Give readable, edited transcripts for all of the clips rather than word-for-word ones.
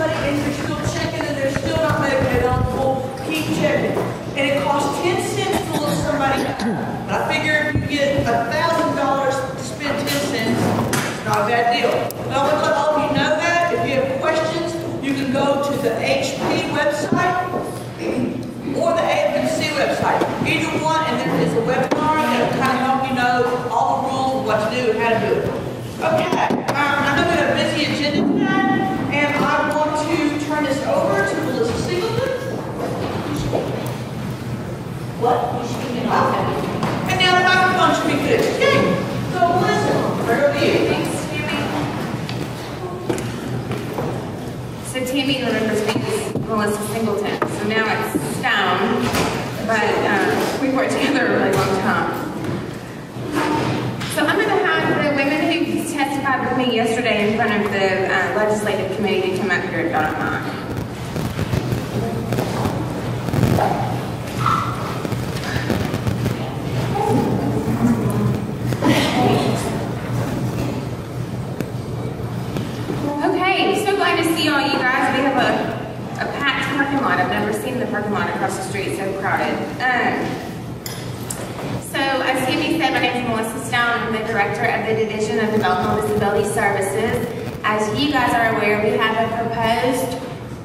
somebody and you're still checking and they're still not Medicaid eligible, keep checking. And it costs 10 cents to look somebody up. But I figure if you get $1,000 to spend 10 cents, it's not a bad deal. But I want to let all of you know that. If you have questions, you can go to the HP website or the AFMC website. Either one, and there is a webinar that will kind of help you know all the rules, what to do, and how to do it. Okay, I know we have a busy agenda tonight, and I want to turn this over to Melissa Singleton. What? And now the microphone should be good. Okay, so Melissa, right over to you. Thanks, Tammy. So Tammy remembers me as Melissa Singleton, so now it's Stone, but we've worked together a really long time. So I'm going to have the women who testified with me yesterday in front of the legislative committee to come up here if y'all don't mind. Okay, so glad to see all you guys. We have a packed parking lot. I've never seen the parking lot across the street so crowded. So as Tammy said, my name is Melissa Stone. I'm the director of the Division of Developmental Disability Services. As you guys are aware, we have a proposed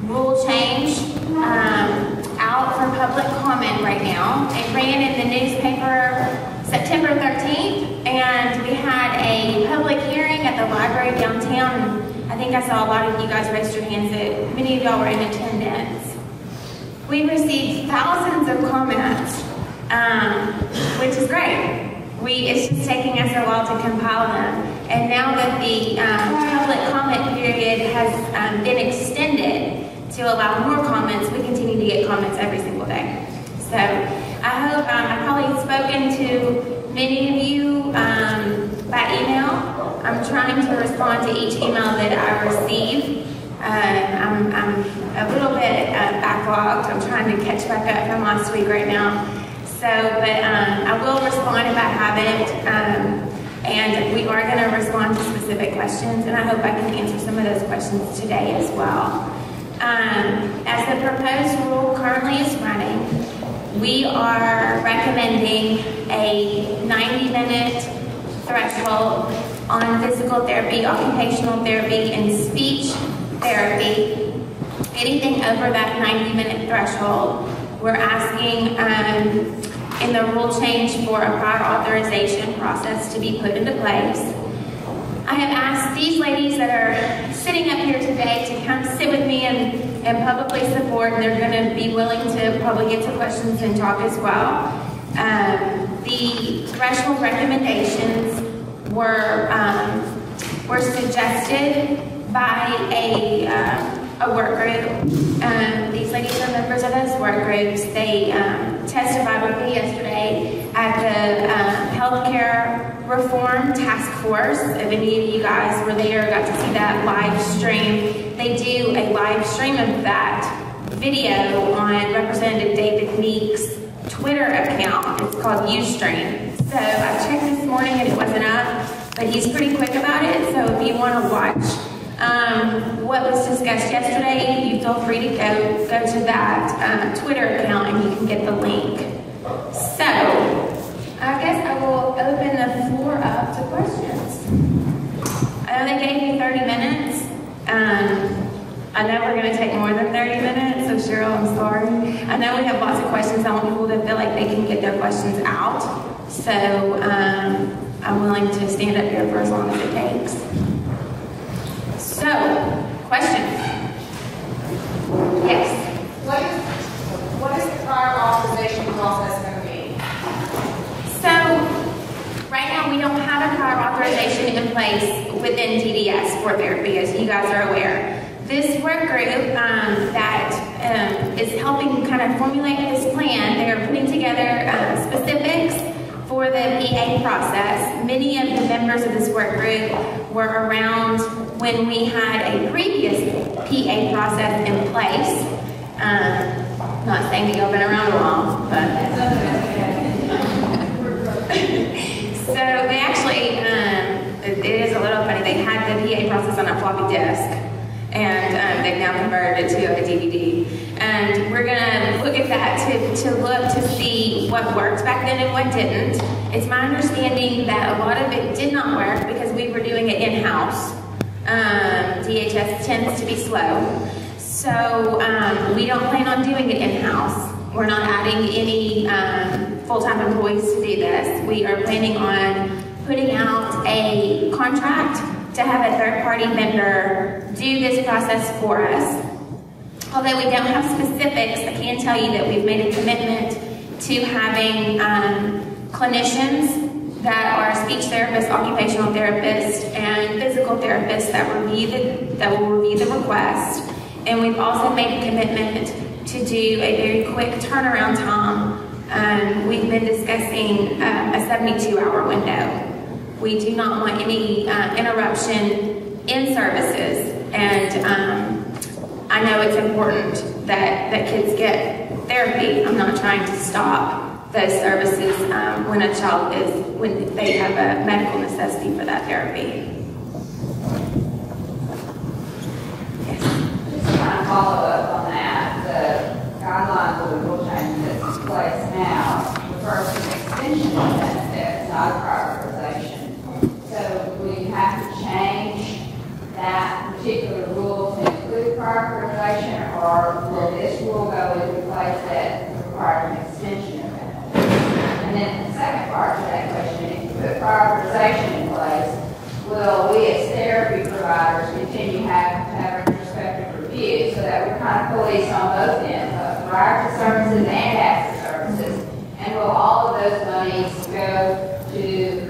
rule change out for public comment right now. It ran in the newspaper September 13th, and we had a public hearing at the library downtown. I think I saw a lot of you guys raise your hands that many of y'all were in attendance. We received thousands of comments, which is great. It's just taking us a while to compile them. And now that the public comment period has been extended to allow more comments, we continue to get comments every single day. So I hope, I've probably spoken to many of you by email. I'm trying to respond to each email that I receive. I'm a little bit backlogged. I'm trying to catch back up from last week right now. So, but I will respond if I haven't, and we are going to respond to specific questions, and I hope I can answer some of those questions today as well. As the proposed rule currently is running, we are recommending a 90-minute threshold on physical therapy, occupational therapy, and speech therapy. Anything over that 90-minute threshold, we're asking in the rule change for a prior authorization process to be put into place. I have asked these ladies that are sitting up here today to come sit with me and publicly support, and they're going to be willing to probably get to questions and talk as well. The threshold recommendations were suggested by a work group. These ladies are members of those work groups. They testified with me yesterday at the Healthcare Reform Task Force. If any of you guys were there, got to see that live stream. They do a live stream of that video on Representative David Meek's Twitter account. It's called Ustream. So I checked this morning and it wasn't up, but he's pretty quick about it. So if you want to watch what was discussed yesterday, you feel free to go to that Twitter account and you can get the link. So I guess I will open the floor up to questions. I know they gave me 30 minutes. I know we're going to take more than 30 minutes, so Cheryl, I'm sorry. I know we have lots of questions. I want people to feel like they can get their questions out. So I'm willing to stand up here for as long as it takes. So, questions? Yes? What is the prior authorization process going to be? So, right now we don't have a prior authorization in place within DDS for therapy, as you guys are aware. This work group that is helping kind of formulate this plan, they are putting together specifics for the PA process. Many of the members of this work group were around when we had a previous PA process in place. Not saying that y'all been around a while, but so they actually, it is a little funny, they had the PA process on a floppy disk. and they've now converted it to a DVD. And we're gonna look at that to look to see what worked back then and what didn't. It's my understanding that a lot of it did not work because we were doing it in-house. DHS tends to be slow. So we don't plan on doing it in-house. We're not adding any full-time employees to do this. We are planning on putting out a contract to have a third-party vendor do this process for us. Although we don't have specifics, I can tell you that we've made a commitment to having clinicians that are speech therapists, occupational therapists, and physical therapists that will review the request. And we've also made a commitment to do a very quick turnaround time. We've been discussing a 72-hour window. We do not want any interruption in services, and I know it's important that kids get therapy. I'm not trying to stop those services when they have a medical necessity for that therapy. Yes. Just to kind of follow up on that, the guidelines of the rule change that's in place now refers to an extension of benefits, not a prioritization. So we have to change that particular rule to include prioritization, or will this rule go into place that requires an extension of benefits? And then the second part to that question, if you put prioritization in place, will we as therapy providers continue to have a retrospective review so that we kind of police on both ends, prior to services and after services? And will all of those monies go to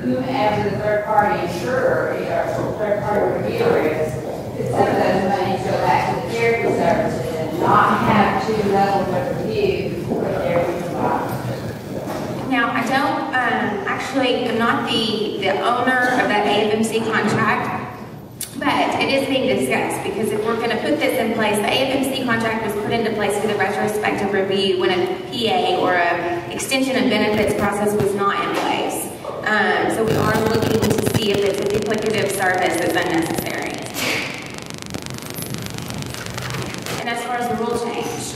whomever the third-party insurer or third-party reviewer is? Could some of those monies go back to the therapy services and not have two levels of review for therapy providers? Now, I don't, I'm not the owner of that AFMC contract, but it is being discussed because if we're going to put this in place, the AFMC contract was put into place for the retrospective review when a PA or an extension of benefits process was not in place. So we are looking to see if it's a duplicative service that's unnecessary. And as far as the rule change,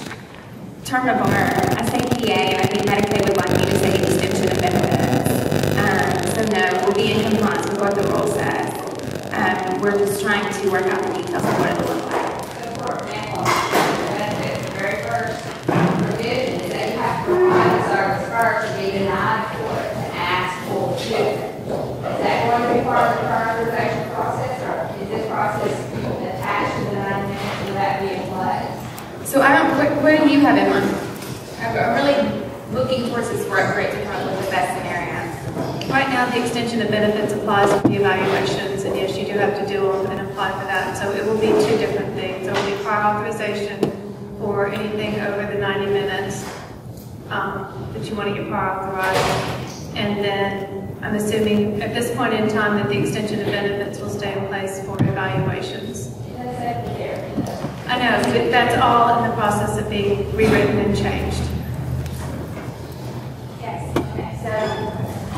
term of art, I say PA, and I think Medicaid would like me to say extension of benefits. So no, we'll be in compliance with what the rule says. We're just trying to work out the details of what it will look like. So for example, the benefits, the very first provision is that you have to provide the service first to be denied for it, to ask for treatment. Is that going to be part of the prioritization process, or is this process attached to the 9 minutes? Will that be in place? So I don't, what do you have in mind? I'm really looking towards this work rate to come up with the best scenario. Right now, the extension of benefits applies to the evaluations, and yes, you do have to do them and apply for that. So it will be two different things. There will be prior authorization for anything over the 90 minutes that you want to get prior authorized. And then I'm assuming at this point in time that the extension of benefits will stay in place for evaluations. I know, but that's all in the process of being rewritten and changed. Yes, okay, so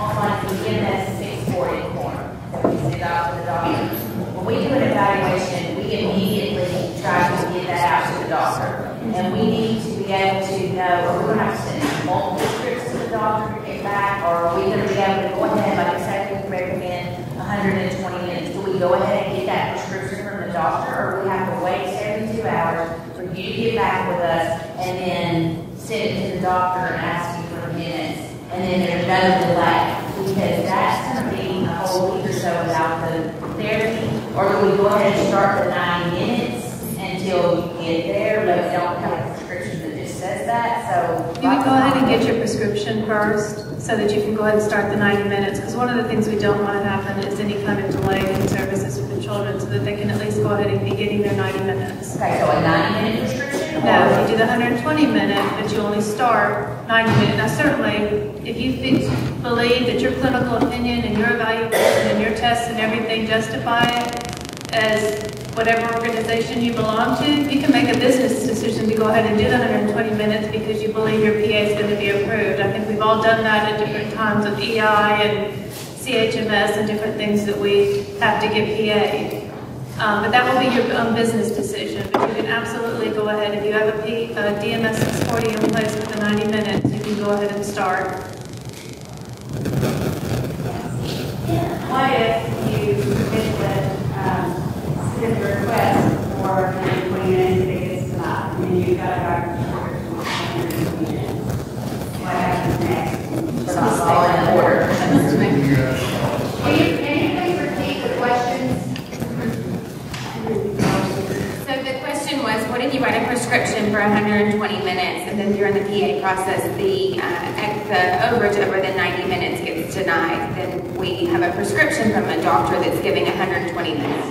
on the EMS 640 form that we send out to the doctor, when we do an evaluation, we immediately try to get that out to the doctor. And we need to be able to know, are we going to have to send multiple scripts to the doctor to get back, or are we going to be able to go ahead, like I said, we recommend 120 minutes. Do we go ahead and get that prescription from the doctor, or we have to wait 72 hours for you to get back with us and then send it to the doctor and ask you for minutes, and then there's no delay? Because that's going to be a whole week or so without the therapy. Or do we go ahead and start the 90 minutes until you get there, but we don't have a prescription that just says that? So You would go ahead and get your prescription first so that you can go ahead and start the 90 minutes. Because one of the things we don't want to happen is any kind of delay in services for the children, so that they can at least go ahead and be getting their 90 minutes. Okay, so a 90-minute prescription? No, you do the 120-minute, but you only start 90 minutes. Now, certainly, if you believe that your clinical opinion and your evaluation and your tests and everything justify it as whatever organization you belong to, you can make a business decision to go ahead and do the 120 minutes because you believe your PA is going to be approved. I think we've all done that at different times with EI and CHMS and different things that we have to get PA. But that will be your own business decision. But you can absolutely go ahead, if you have a DMS 640 in place for the 90 minutes, you can go ahead and start. What if you submit the request for 120 minutes that gets tonight, and you've got a doctor's order for 120 minutes? What happens next? It's not all in order. Can you please repeat the questions? So the question was, what if you write a prescription for 120 minutes and then during the PA process, the overage over the 90 minutes gets denied? Then we have a prescription from a doctor that's giving 120 minutes.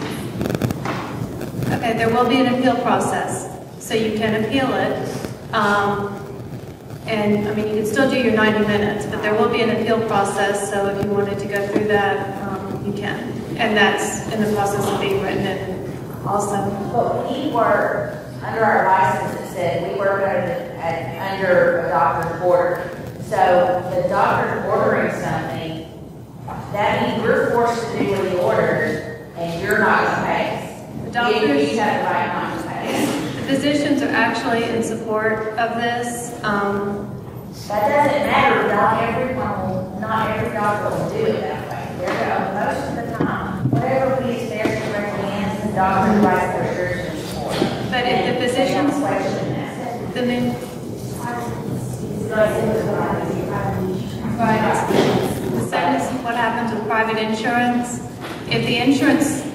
Okay, there will be an appeal process, so you can appeal it. And I mean, you can still do your 90 minutes, but there will be an appeal process, so if you wanted to go through that, you can. And that's in the process of being written in also. But we work, under our license, it said we work under a doctor's order. So the doctor's ordering something, that means we're forced to do what he orders, and you're not going to pay us. The doctors, You have the right not to pay us. the physicians are actually in support of this. That doesn't matter. Not every doctor will do it that way. Most of the time, whatever we establish recommends, the doctor writes prescriptions for. But if the physicians, Question that. the min, right, the same as what happens with private insurance. If the insurance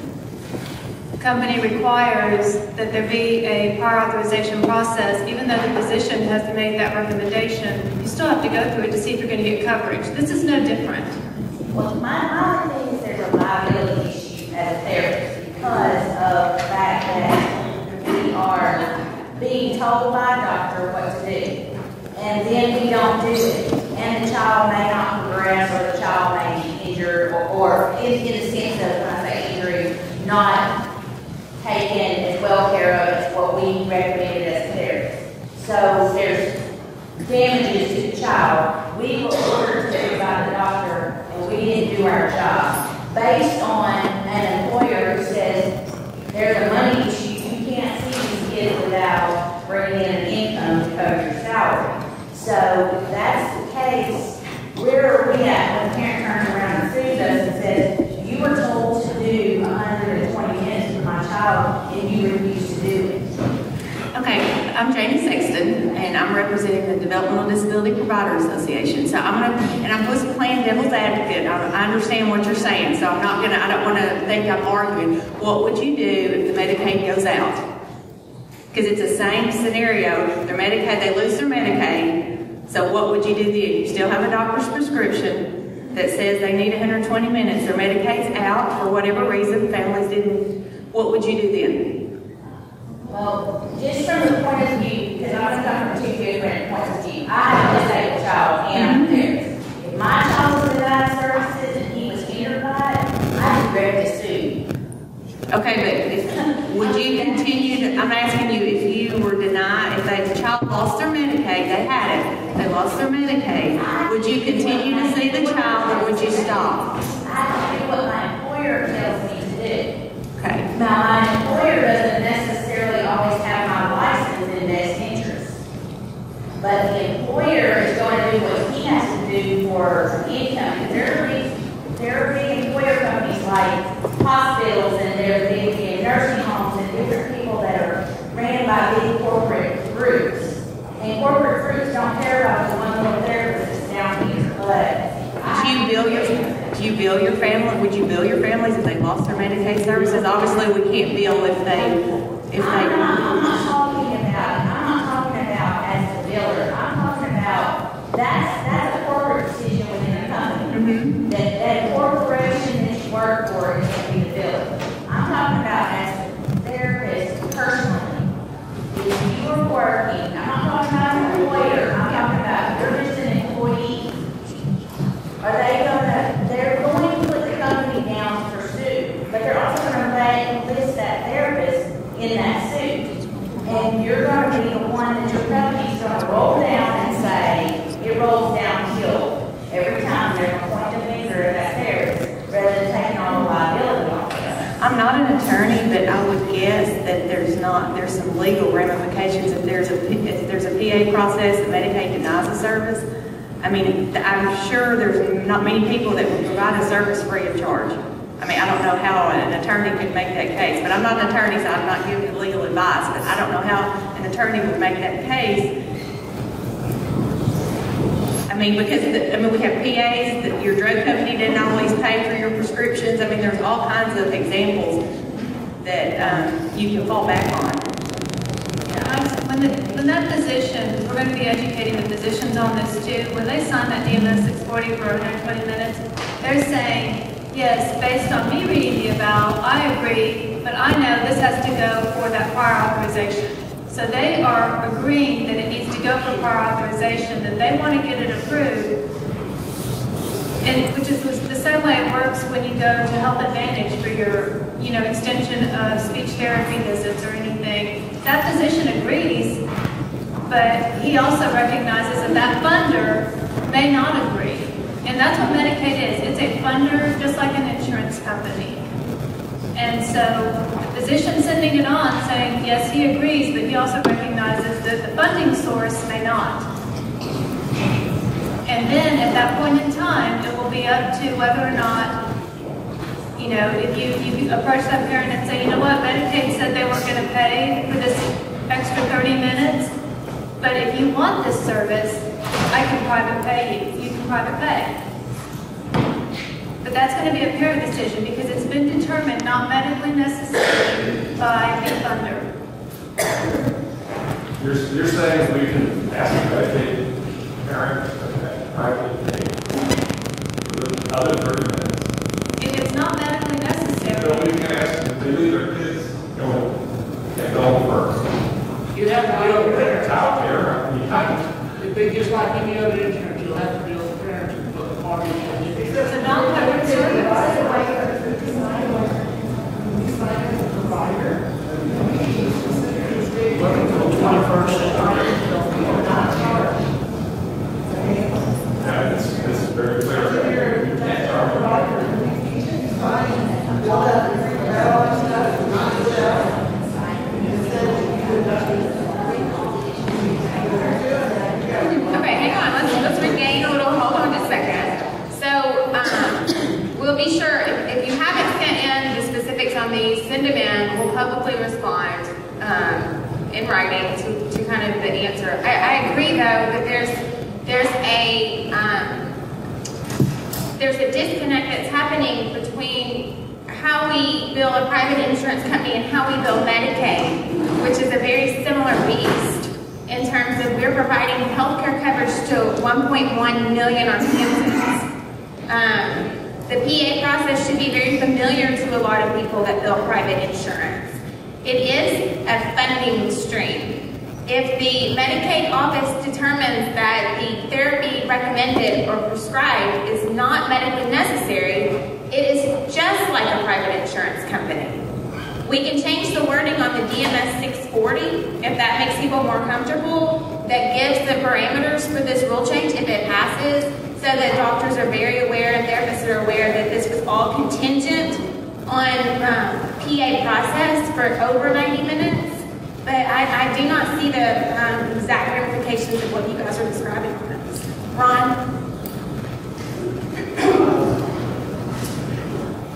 company requires that there be a prior authorization process, even though the physician has made that recommendation, you still have to go through it to see if you're going to get coverage. This is no different. Well, my thing is there's a liability issue as a therapist because of the fact that we are being told by a doctor what to do. And then we don't do it. And the child may not progress, or the child may be injured, or in the sense of, when I say injury, not taken as well care of as what we recommended as therapists. So there's damages to the child. We were ordered to do by the doctor, and we didn't do our job. Based on an employer who says there's a money issue, you can't see these kids without bringing in an income to cover your salary. So if that's the case, where are we at when a parent turns around and sues us and says, you were told to do 120 minutes with my child and you refuse to do it? Okay, I'm Janie Sexton, and I'm representing the Developmental Disability Provider Association. So I'm just playing devil's advocate. I understand what you're saying, so I don't want to think I'm arguing. What would you do if the Medicaid goes out? Because it's the same scenario. Their Medicaid, they lose their Medicaid. So what would you do then? You still have a doctor's prescription that says they need 120 minutes. Their Medicaid's out for whatever reason, families didn't. What would you do then? Well, just from the point of view, because I'm coming from two different points of view. I have a disabled child and I'm a therapist. If my child was denied services and he was injured by it, I'd be ready to sue. Okay, but would you continue to, I'm asking you, if you were denied, if the child lost their Medicaid, they had it, they lost their Medicaid, would you continue to see the child or would you stop? I do what my employer tells me to do. Okay. Now, my employer doesn't necessarily always have my license in best interest. But the employer is going to do what he has to do for income. There are big employer companies like hospitals, and there are big nursing homes and different people that are ran by big corporate groups. And corporate groups don't care about the one little therapist that's down here. But Do you bill your family? Would you bill your families if they lost their Medicaid services? Obviously, we can't bill if they. I'm not talking about as the biller. I'm talking about that's a corporate decision within a company. Mm-hmm. That corporation that you work for is going to be the biller. I'm talking about as a therapist personally. If you are working, I'm not talking about an employer. I'm talking about you're just an employee. They're going to put the company down to pursue, but they're also going to list that therapist in that suit. And you're going to be the one that your company's going to roll down and say, it rolls downhill every time they're going to point the finger at that therapist, rather than taking all the liability off of them. I'm I'm not an attorney, but I would guess that there's some legal ramifications if there's a PA process that Medicaid denies a service. I mean, I'm sure there's not many people that would provide a service free of charge. I mean, I don't know how an attorney could make that case, but I'm not an attorney, so I'm not giving legal advice, but I don't know how an attorney would make that case. I mean, because we have PAs that your drug company didn't always pay for your prescriptions. I mean, there's all kinds of examples that you can fall back on. When that physician, we're going to be educating the physicians on this too, when they sign that DMS 640 for 120 minutes, they're saying, yes, based on me reading the eval, I agree, but I know this has to go for that prior authorization. So they are agreeing that it needs to go for prior authorization, that they want to get it approved, and which is the same way it works when you go to Health Advantage for your, extension of speech therapy visits or anything. That physician agrees, but he also recognizes that funder may not agree. And that's what Medicaid is. It's a funder, just like an insurance company. And so the physician sending it on saying, yes, he agrees, but he also recognizes that the funding source may not. And then at that point in time, it will be up to whether or not, if you approach that parent and say, you know what, Medicaid said they weren't going to pay for this extra 30 minutes, but if you want this service, I can private pay you. You can private pay. But that's going to be a parent decision because it's been determined not medically necessary by the funder. You're saying we can ask the Medicaid parent to privately pay for the other 30 minutes? If it's not medically necessary. So we can ask them to leave their kids go first. You have to deal with parents. It's out there. It'd be just like any other insurance, you'll have to deal with parents and put the party in. It's a non-covered service. Welcome to the 21st century. Yeah, this is very clear. You can't charge. Okay, hang on. Let's regain a little. Hold on just a second. So we'll be sure if you haven't sent in the specifics on these, send them in. We'll publicly respond in writing to kind of the answer. I agree though that there's a disconnect that's happening between how we bill a private insurance company and how we bill Medicaid, which is a very similar beast in terms of we're providing health care coverage to 1.1 million on citizens. The PA process should be very familiar to a lot of people that bill private insurance. It is a funding stream. If the Medicaid office determines that the therapy recommended or prescribed is not medically necessary, it is just like a private insurance company. We can change the wording on the DMS 640 if that makes people more comfortable, that gives the parameters for this rule change if it passes, so that doctors are very aware and therapists are aware that this was all contingent on PA process for over 90 minutes. But I do not see the exact ramifications of what you guys are describing on this. Ron?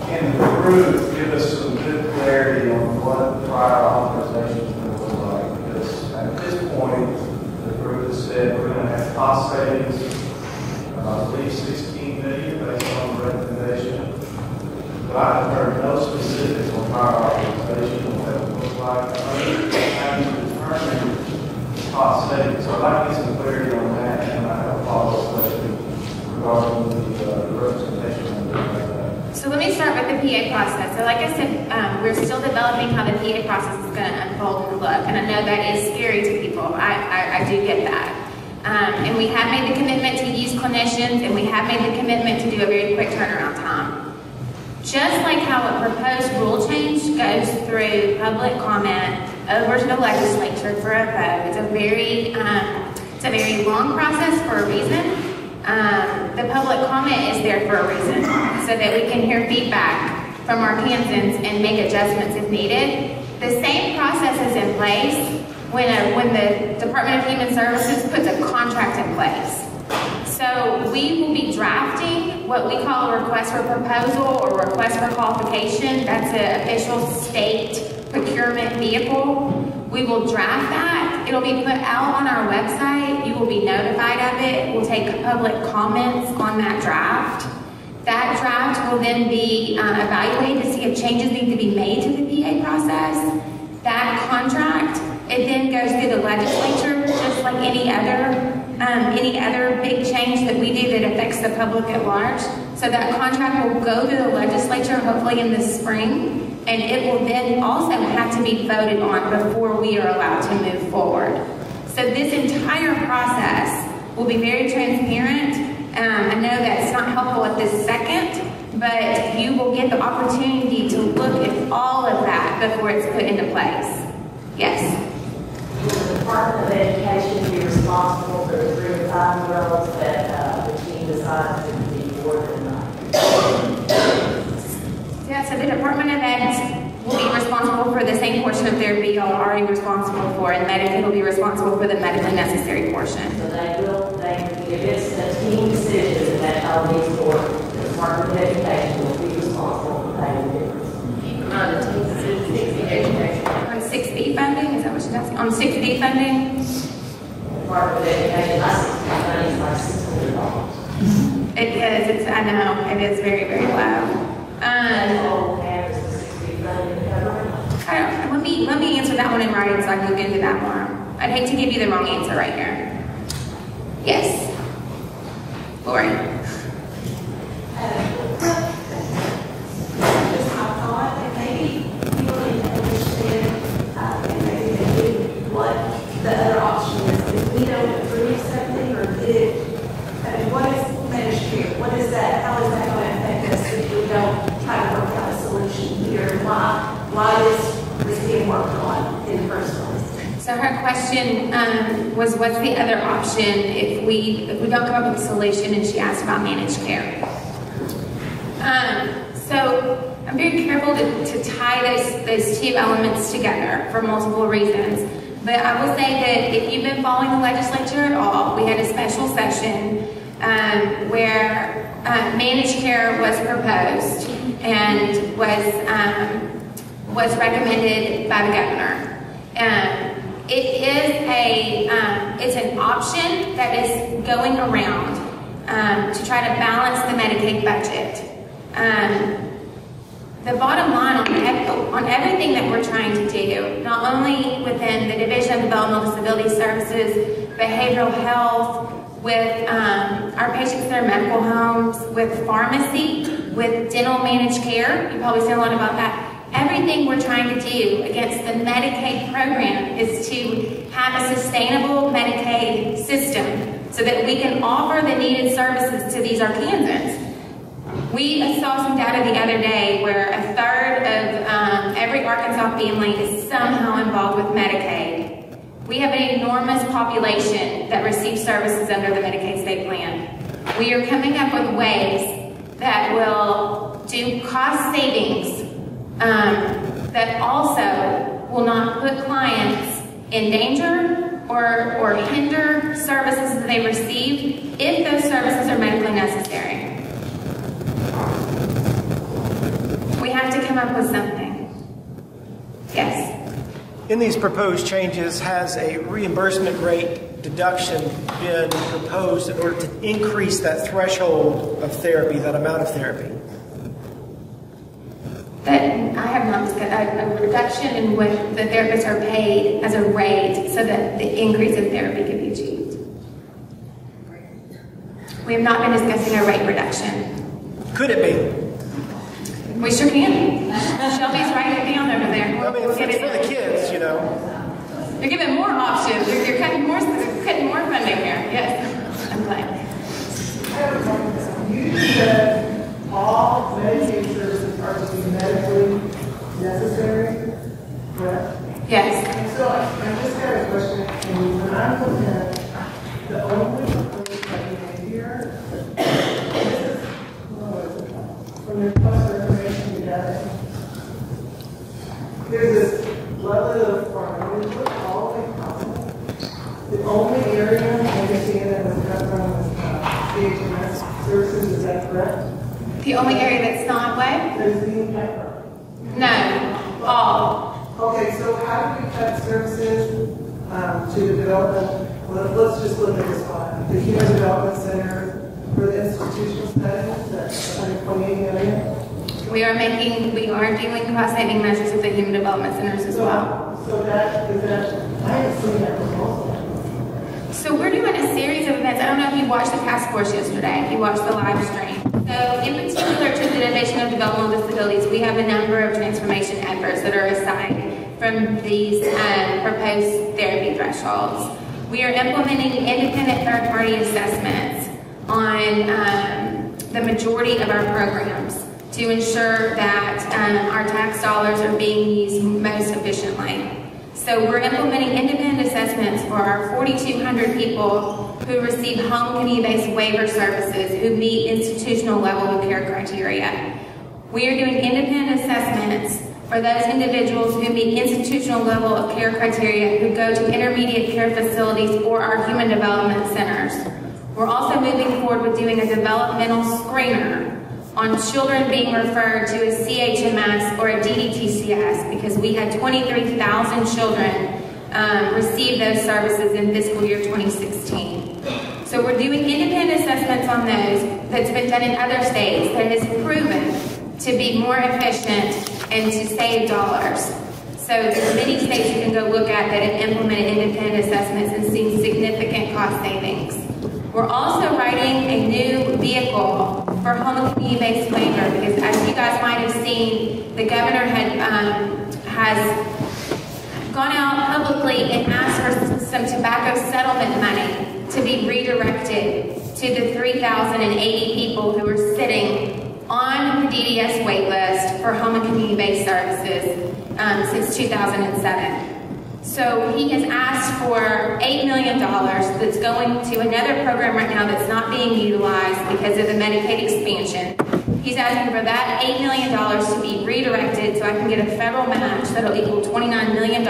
Can the group give us some good clarity on what prior authorization is going to look like? Because at this point, the group has said we're going to have cost savings of at least $16 million based on the recommendation. But I have heard no specifics on prior authorization, what that would look like. How do you determine cost savings? So I'd like to get some clarity on that, and I have a follow-up question regarding the representation of that. So let me start with the PA process. So like I said, we're still developing how the PA process is going to unfold and look. And I know that is scary to people. I do get that. And we have made the commitment to use clinicians, and we have made the commitment to do a very quick turnaround time. Just like how a proposed rule change goes through public comment over to the legislature for a vote, it's a very long process for a reason. The public comment is there for a reason, so that we can hear feedback from our Kansans and make adjustments if needed. The same process is in place when the Department of Human Services puts a contract in place. So we will be drafting what we call a request for proposal or request for qualification. That's an official state procurement vehicle. We will draft that. It'll be put out on our website. You will be notified of it. We'll take public comments on that draft. That draft will then be evaluated to see if changes need to be made to the PA process. That contract, it then goes through the legislature just like any other big change that we do that affects the public at large. So that contract will go to the legislature hopefully in the spring, and it will then also have to be voted on before we are allowed to move forward. So this entire process will be very transparent. I know that's not helpful at this second, but you will get the opportunity to look at all of that before it's put into place. Yes? Will the Department of Education be responsible for the 3 to 5-year-olds that the team decides to be boarded or not? Yeah, so the Department of Ed will be responsible for the same portion of their bill already responsible for, and Medicaid will be responsible for the medically necessary portion. So if it's a team decision that child needs to work, the Department of Education will be responsible for paying the difference. On 6B funding, is that what she's asking? On 6B funding? The Department of Education, my 6B funding is like $600. It is, I know, it is very, very low. Let me answer that one in writing so I can look into that more. I'd hate to give you the wrong answer right here. Yes. Lori. Just my thought, and maybe people need to understand, and maybe they do, what the other option is. If we don't approve something or what is Medicare? What is that? How is that going to affect us if we don't try to work out a solution here? Why is being worked on in the first place? So her question was, what's the other option if we don't come up with a solution? And she asked about managed care. So I'm very careful to tie those two elements together for multiple reasons. But I will say that if you've been following the legislature at all, we had a special session where managed care was proposed and was recommended by the governor. It's an option that is going around to try to balance the Medicaid budget. The bottom line on everything that we're trying to do, not only within the Division of Developmental Disability Services, behavioral health, with our patient care medical homes, with pharmacy, with dental managed care, you've probably seen a lot about that. Everything we're trying to do against the Medicaid program is to have a sustainable Medicaid system so that we can offer the needed services to these Arkansans. We saw some data the other day where 1/3 of every Arkansas family is somehow involved with Medicaid. We have an enormous population that receives services under the Medicaid state plan. We are coming up with ways that will do cost savings that also will not put clients in danger or hinder services that they receive if those services are medically necessary. We have to come up with something. Yes? In these proposed changes, has a reimbursement rate deduction been proposed in order to increase that threshold of therapy, that amount of therapy? That I have not discussed a reduction in what the therapists are paid as a rate so that the increase in therapy can be achieved. We have not been discussing a rate reduction. Could it be? We sure can. Shelby's writing it down over there. I mean, it's for the kids, you know. You're giving more options. You're cutting more funding here. Yes. I'm playing. You said all Medicaid services are to be medically necessary, correct? Yes. And so I just got a question. And when I'm looking at the only proposed that we have here, this is from the cluster information you got there's this level of farming, it's all the way possible. The only area I understand that was cut from was DHS services, is that correct? The only area that's not what? That is being cut from. No, all. Okay, so how do we cut services to the development? Well, let's just look at this one. The Human Development Center for the Institutional Studies, that's $128 million. We are doing cost-saving measures with the human development centers as well. So that, I haven't seen that proposal. So we're doing a series of events. I don't know if you watched the task force yesterday, if you watched the live stream. So in particular to the Division of Developmental Disabilities, we have a number of transformation efforts that are assigned from these proposed therapy thresholds. We are implementing independent third-party assessments on the majority of our programs to ensure that our tax dollars are being used most efficiently. So we're implementing independent assessments for our 4,200 people who receive home community-based waiver services who meet institutional level of care criteria. We are doing independent assessments for those individuals who meet institutional level of care criteria who go to intermediate care facilities or our human development centers. We're also moving forward with doing a developmental screener on children being referred to a CHMS or a DDTCS because we had 23,000 children receive those services in fiscal year 2016. So we're doing independent assessments on those that's been done in other states that has proven to be more efficient and to save dollars. So there's many states you can go look at that have implemented independent assessments and seen significant cost savings. We're also writing a new vehicle for home and community-based waiver because as you guys might have seen, the governor has gone out publicly and asked for some tobacco settlement money to be redirected to the 3,080 people who are sitting on the DDS wait list for home and community-based services since 2007. So he has asked for $8 million that's going to another program right now that's not being utilized because of the Medicaid expansion. He's asking for that $8 million to be redirected so I can get a federal match that'll equal $29 million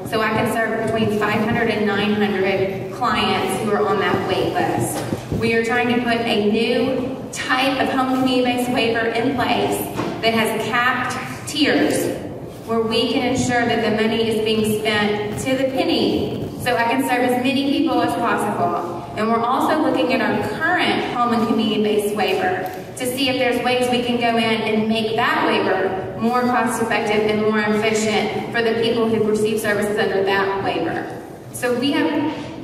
so I can serve between 500 and 900 clients who are on that wait list. We are trying to put a new type of home community-based waiver in place that has capped tiers where we can ensure that the money is being spent to the penny so I can serve as many people as possible. And we're also looking at our current home and community-based waiver to see if there's ways we can go in and make that waiver more cost-effective and more efficient for the people who receive services under that waiver. So we have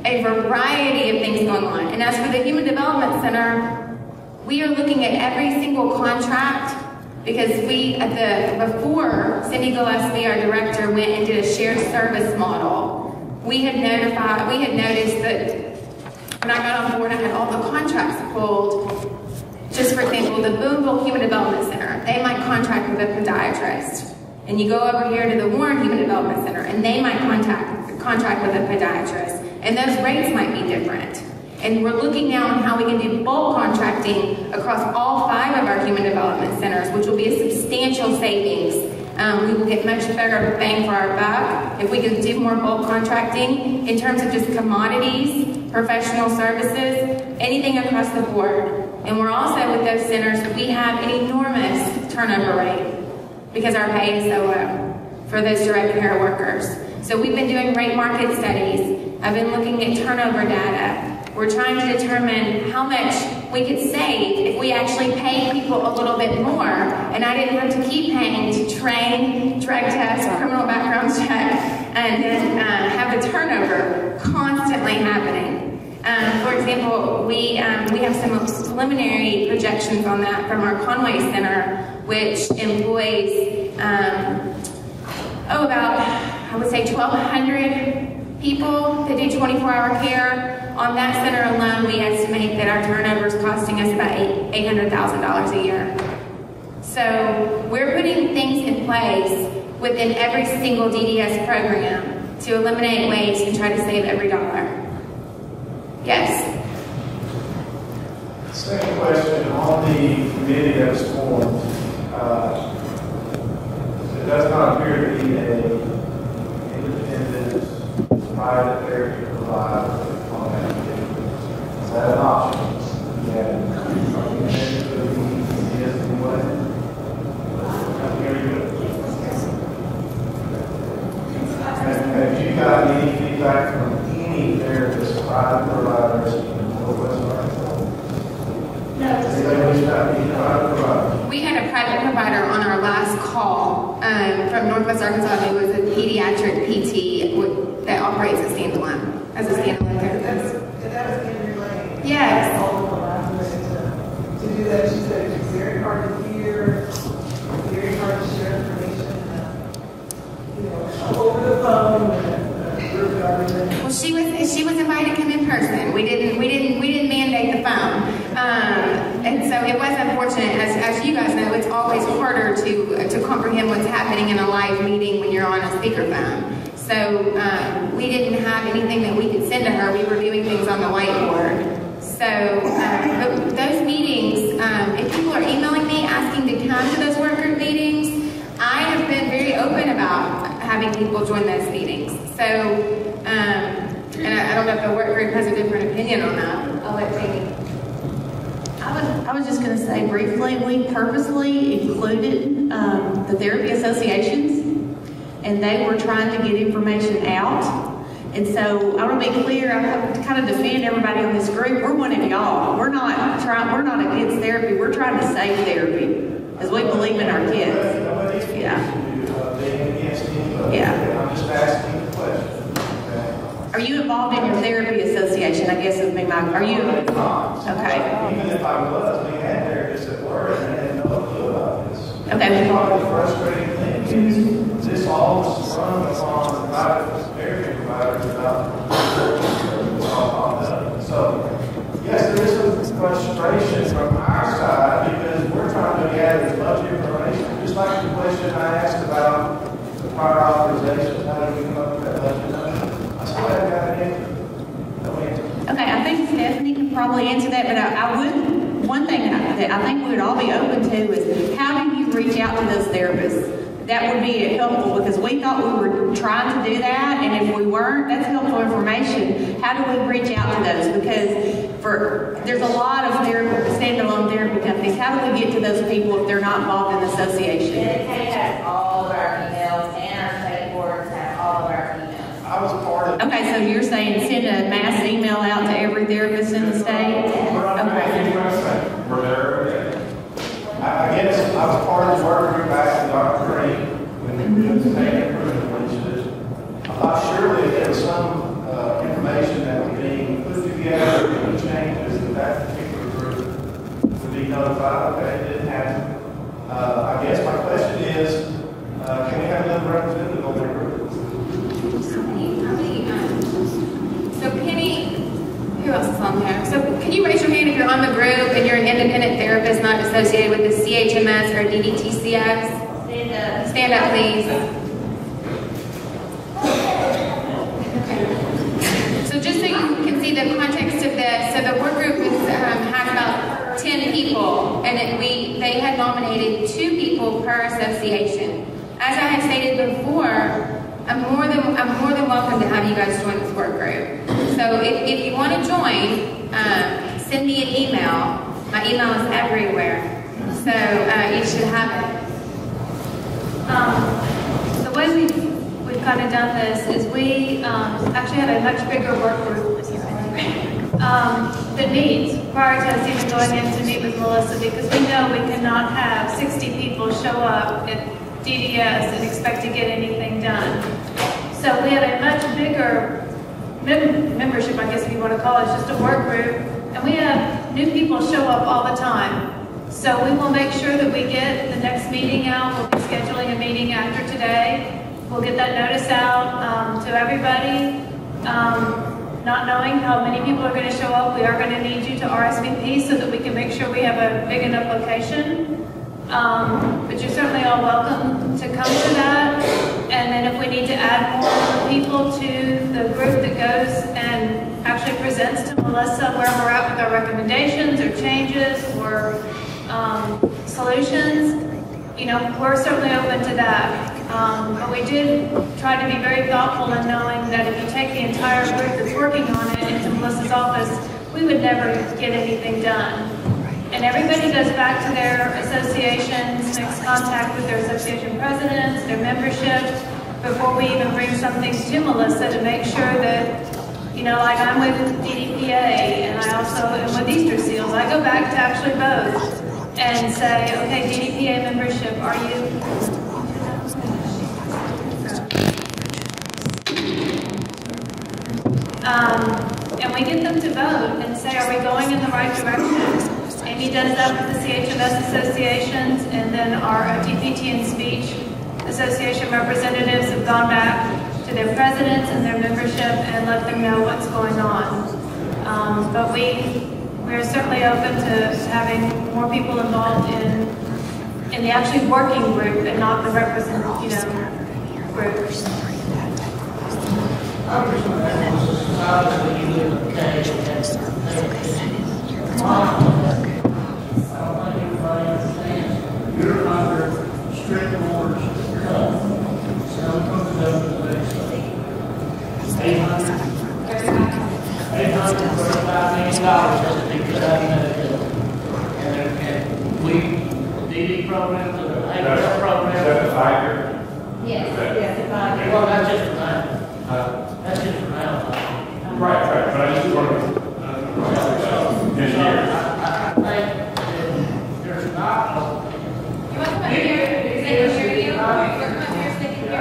a variety of things going on. And as for the Human Development Center, we are looking at every single contract because before Cindy Gillespie, our director, went and did a shared service model, we had noticed that when I got on board, I had all the contracts pulled. Just for example, the Boonville Human Development Center, they might contract with a podiatrist. And you go over here to the Warren Human Development Center, and they might contract with a podiatrist. And those rates might be different. And we're looking now on how we can do bulk contracting across all 5 of our human development centers, which will be a substantial savings. We will get much better bang for our buck if we can do more bulk contracting in terms of just commodities, professional services, anything across the board. And we're also with those centers, we have an enormous turnover rate because our pay is so low for those direct care workers. So we've been doing rate market studies. I've been looking at turnover data. We're trying to determine how much we could save if we actually pay people a little bit more, and I didn't have to keep paying to train, drug test, criminal background check, and then have the turnover constantly happening. For example, we have some preliminary projections on that from our Conway Center, which employs about, I would say, 1,200 people that do 24-hour care. On that center alone, we estimate that our turnover is costing us about $800,000 a year. So we're putting things in place within every single DDS program to eliminate waste and try to save every dollar. Yes? Second question, on the committee that was formed, does not appear to be a independent private therapy provider on that case. Is that an option? Yeah. Have you got any feedback from any therapist, private providers in Northwest Arkansas? No. We had a private provider on our last call from Northwest Arkansas who was a pediatric PT that operates as a standalone therapist. And that was in your lane. Yes. To do that, she said it's very hard to hear, very hard to share information, over the phone and group government. Well, she was invited to come in person. We didn't mandate the phone, and so it was unfortunate. As you guys know, it's always harder to comprehend what's happening in a live meeting when you're on a speakerphone. So we didn't have anything that we could send to her. We were doing things on the whiteboard. So but those meetings, if people are emailing me asking to come to those work group meetings, I have been very open about having people join those meetings. So, and I don't know if the work group has a different opinion on that. I'll let Jamie. I was just going to say briefly, we purposely included the therapy associations, and they were trying to get information out. And so I want to be clear, I have to kind of defend everybody on this group. We're one of y'all. We're not against therapy. We're trying to save therapy because we believe in our kids. Yeah. Yeah. I'm just asking the question. Are you involved in your therapy association? I guess would be my. Are you? Okay. Even if I was, we had therapists at work and I had no clue about this. Okay. It's probably the frustrating thing is this all sprung upon private therapy providers about what's all popped up. So, yes, there is some frustration from our side because we're trying to gather as much information. Just like the question I asked about the prior authorization, how do we come up with that budget number? I still haven't got an answer. No answer. Okay, I think Stephanie can probably answer that, but I would, one thing that I think we would all be open to is how do you reach out to those therapists? That would be helpful because we thought we were trying to do that, and if we weren't, that's helpful information. How do we reach out to those? Because there's a lot of standalone therapy companies. How do we get to those people if they're not involved in the association? Medicaid has all of our emails, and our state boards have all of our emails. I was part of. Okay, so you're saying send a mass email out to every therapist in the state? Okay. We're there. I guess I was part of the work group back in Dr. Green when we were doing the state improvement initiative. I thought surely there was some information that was being put together and changes that particular group would be notified. Okay, it didn't happen. I guess my question is, can we have another representative on that group? So Penny, who else is on there? So can you raise your hand if you're on the group and you're an independent therapist not associated with the CHMS or DDTCS? Stand up, please. Okay. So just so you can see the context of this, so the work group has about 10 people, and they had nominated 2 people per association. As I had stated before, I'm more than welcome to have you guys join this work group. So if you want to join, send me an email. My email is everywhere, so you should have it. The way we've kind of done this is we actually had a much bigger work group that meets prior to us even going in to meet with Melissa, because we know we cannot have 60 people show up at DDS and expect to get anything done. So we have a much bigger membership, I guess if you want to call it, just a work group, and we have new people show up all the time. So we will make sure that we get the next meeting out. We'll be scheduling a meeting after today. We'll get that notice out to everybody. Not knowing how many people are going to show up, we are going to need you to RSVP so that we can make sure we have a big enough location. But you're certainly all welcome to come to that. And then if we need to add more people to the group that goes and actually presents to Melissa where we're at with our recommendations or changes or solutions, we're certainly open to that. But we did try to be very thoughtful in knowing that if you take the entire group that's working on it into Melissa's office, we would never get anything done. And everybody goes back to their associations, makes contact with their association presidents, their membership, before we even bring something to Melissa to make sure that, you know, like I'm with DDPA and I also am with Easter Seals. I go back to actually both and say, okay, DDPA membership, are you? And we get them to vote and say, are we going in the right direction? Amy does that with the CHMS associations, and then our TPT and Speech Association representatives have gone back to their presidents and their membership and let them know what's going on. But we're certainly open to having more people involved in the actually working group and not the group. You're under strict orders to cut. So it comes up to the next $835 million has to be cut out of Medicaid. And we, DD programs, or APS programs. Is that the 5-year? Yes. Yes, if I do. Well, that's just for now. That's just for now. Right, but I just want to, this year. I think there's not a You want to come up here? They can hear you. You want to come up here so they can hear you?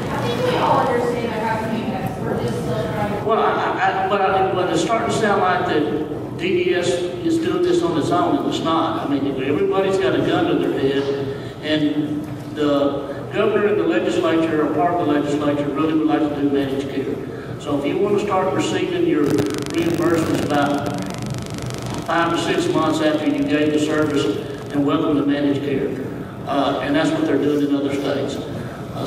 I think we all understand that how to do that. We're just still trying to. But it's starting to sound like that DDS is doing this on its own, and it's not. I mean, everybody's got a gun to their head, and the governor and the legislature, or part of the legislature, really would like to do managed care. So if you want to start receiving your reimbursements about 5 to 6 months after you gave the service, then welcome to managed care. And that's what they're doing in other states.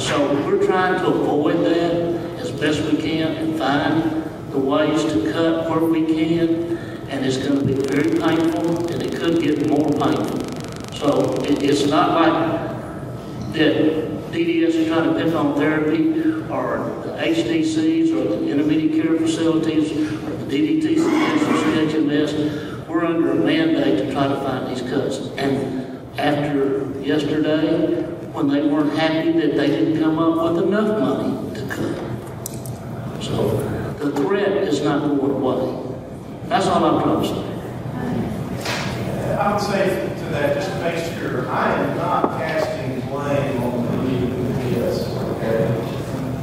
So we're trying to avoid that as best we can and find the ways to cut where we can, and it's going to be very painful, and it could get more painful. So it's not like that DDS is trying to pick on therapy, or the HDCs, or the intermediate care facilities, or the DDTCs, or CHMS. We're under a mandate to try to find these cuts. And after yesterday, when they weren't happy that they didn't come up with enough money to cut. So the threat is not going away. That's all I'm trying to say. I would say to that, just to make sure, I am not casting blame on the DDS, okay?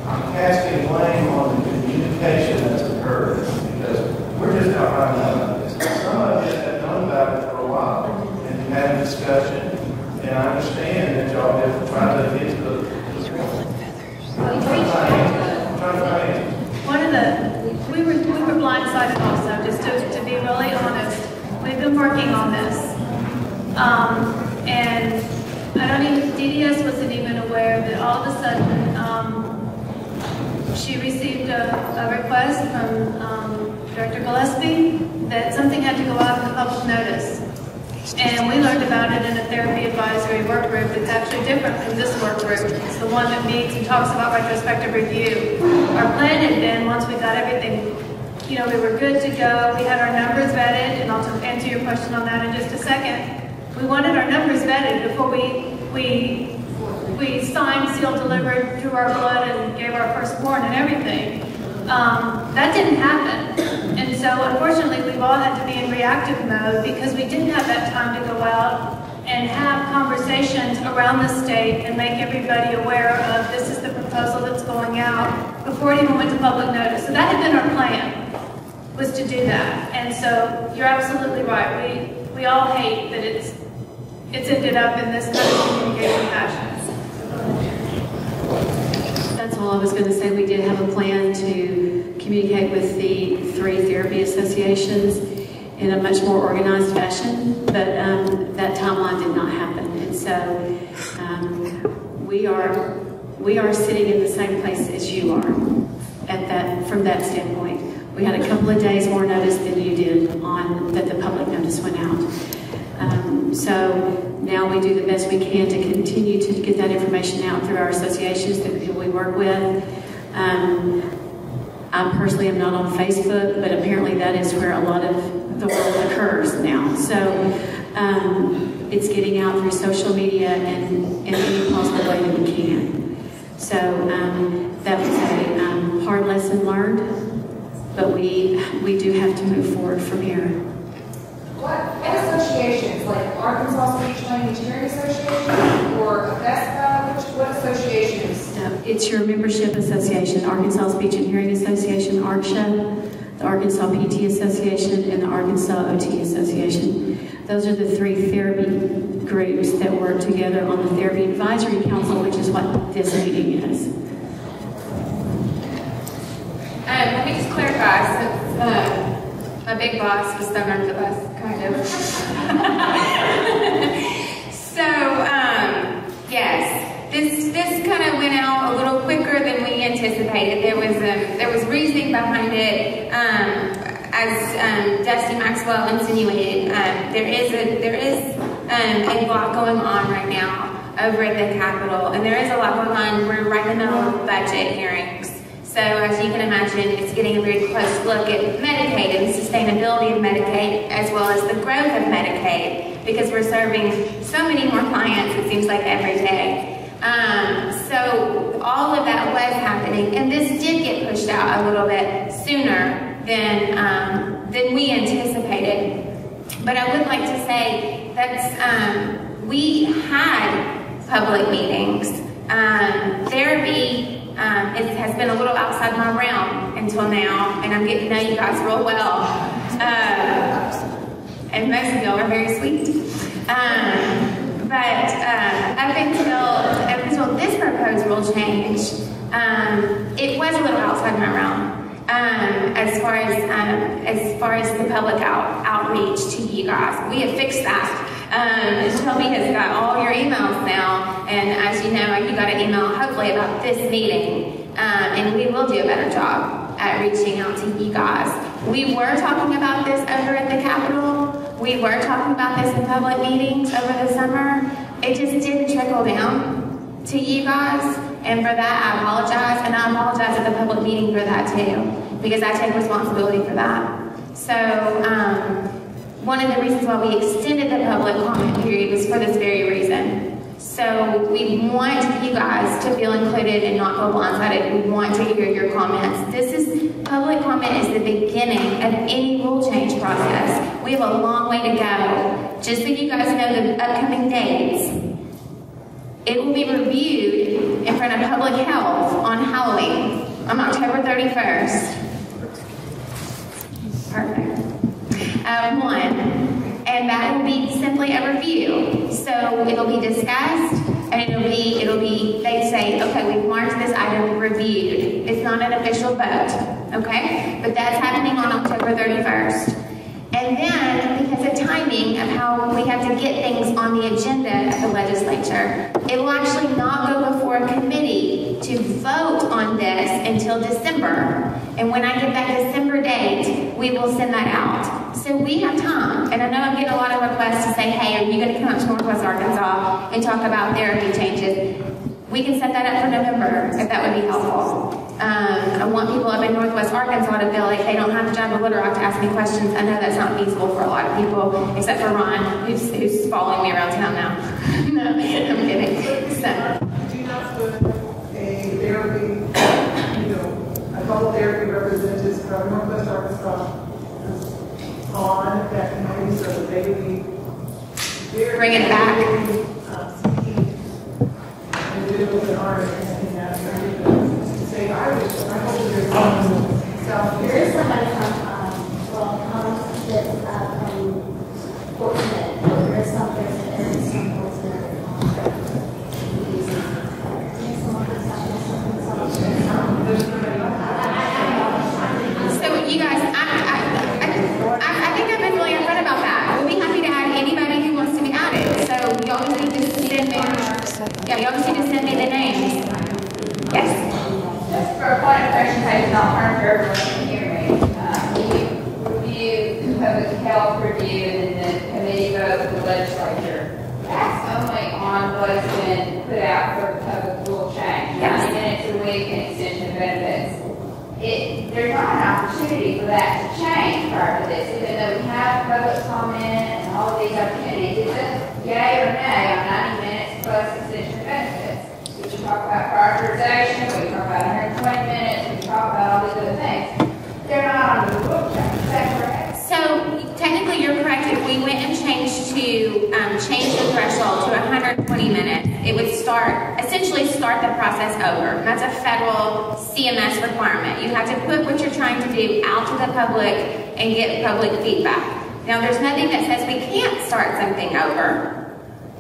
I'm casting blame on the communication that's occurred, because we're just not finding out about this. Some of you have known about it for a while, and you had a discussion, and I understand that y'all have tried to get to the we were blindsided also, just to be really honest. We've been working on this. And I don't even, DDS wasn't even aware that all of a sudden, she received a request from Director Gillespie that something had to go out in the public notice. And we learned about it in a therapy advisory work group that's actually different from this work group. It's the one that meets and talks about retrospective review. Our plan had been, once we got everything, you know, we were good to go, we had our numbers vetted, and I'll answer your question on that in just a second. We wanted our numbers vetted before we signed, sealed, delivered, drew our blood, and gave our firstborn and everything. That didn't happen. And so, unfortunately, we've all had to be in reactive mode because we didn't have that time to go out and have conversations around the state and make everybody aware of this is the proposal that's going out before it even went to public notice. So that had been our plan, was to do that. And so you're absolutely right. We all hate that it's ended up in this kind of communication fashion. That's all I was going to say. We did have a plan to communicate with the 3 therapy associations in a much more organized fashion, but that timeline did not happen. And so we are sitting in the same place as you are from that standpoint. We had a couple of days more notice than you did on that the public notice went out. So now we do the best we can to continue to get that information out through our associations, through the people we work with. I personally am not on Facebook, but apparently that is where a lot of the world occurs now. So it's getting out through social media and in any possible way that we can. So that was a hard lesson learned, but we do have to move forward from here. What associations, like Arkansas Speech Language Hearing Association or AVESPA, what associations? It's your membership association, Arkansas Speech and Hearing Association, ARCSHA, the Arkansas PT Association, and the Arkansas OT Association. Those are the three therapy groups that work together on the Therapy Advisory Council, which is what this meeting is. Let me just clarify, since my big boss was thrown under the bus, kind of. So, yes. This kind of went out a little quicker than we anticipated. There was reasoning behind it. As Dusty Maxwell insinuated, there is a lot going on right now over at the Capitol, and there is a lot going on. We're right in the middle of budget hearings. So as you can imagine, it's getting a very close look at Medicaid and the sustainability of Medicaid, as well as the growth of Medicaid, because we're serving so many more clients, it seems like every day. So all of that was happening, and this did get pushed out a little bit sooner than we anticipated. But I would like to say that we had public meetings. Therapy it has been a little outside my realm until now, and I'm getting to know you guys real well. And most of y'all are very sweet. But up until this proposed rule change, it was a little outside my realm as far as the public outreach to you guys. We have fixed that. Toby has got all your emails now, and as you know, you got an email hopefully about this meeting, and we will do a better job at reaching out to you guys. We were talking about this over at the Capitol. We were talking about this in public meetings over the summer. It just didn't trickle down to you guys, and for that I apologize, and I apologize at the public meeting for that too, because I take responsibility for that. So one of the reasons why we extended the public comment period was for this very reason. So we want you guys to feel included and not go blindsided. We want to hear your comments. Public comment is the beginning of any rule change process. We have a long way to go. Just so you guys know the upcoming dates, it will be reviewed in front of Public Health on Halloween, on October 31st. Perfect. And that will be simply a review. So it'll be discussed, and it'll be, they say, okay, we've marked this item reviewed. It's not an official vote, okay? But that's happening on October 31st. And then, because of timing of how we have to get things on the agenda of the legislature, it will actually not go before a committee to vote on this until December. And when I get that December date, we will send that out. So we have time. And I know I'm getting a lot of requests to say, hey, are you going to come up to Northwest Arkansas and talk about therapy changes? We can set that up for November, if that would be helpful. I want people up in Northwest Arkansas to feel like they don't have to drive to Little Rock to ask me questions. I know that's not feasible for a lot of people, except for Ron, who's following me around town now. No, I'm kidding. Do you not put a therapy, a couple therapy representatives from Northwest Arkansas on that committee so that they would be bring it back? Individuals that aren't in that say, I hope there's some there is somebody from Fort Smith. There is some person in some Fort Smith. So you guys, I think I've been really upfront about that. We'll be happy to add anybody who wants to be added. So y'all just need to send me, y'all just need to send me the names. Yes. Just for a point of clarification, I'll turn to everyone to hear me. We reviewed the public health review and the committee vote of the legislature. what's been put out for the public rule change. Yes. 90 minutes a week and extension of benefits. There's not an opportunity for that to change prior to this, even though we have public comment and all of these opportunities. It's a yay or nay on 90 minutes plus extension of benefits. We can talk about prioritization, we can talk about 120 minutes, we can talk about all these other things. They're not on the rule change. Is that correct? So technically, you're correct. If we went and changed to change the threshold to 120 minutes, it would essentially start the process over. That's a federal CMS requirement. You have to put what you're trying to do out to the public and get public feedback. Now, there's nothing that says we can't start something over.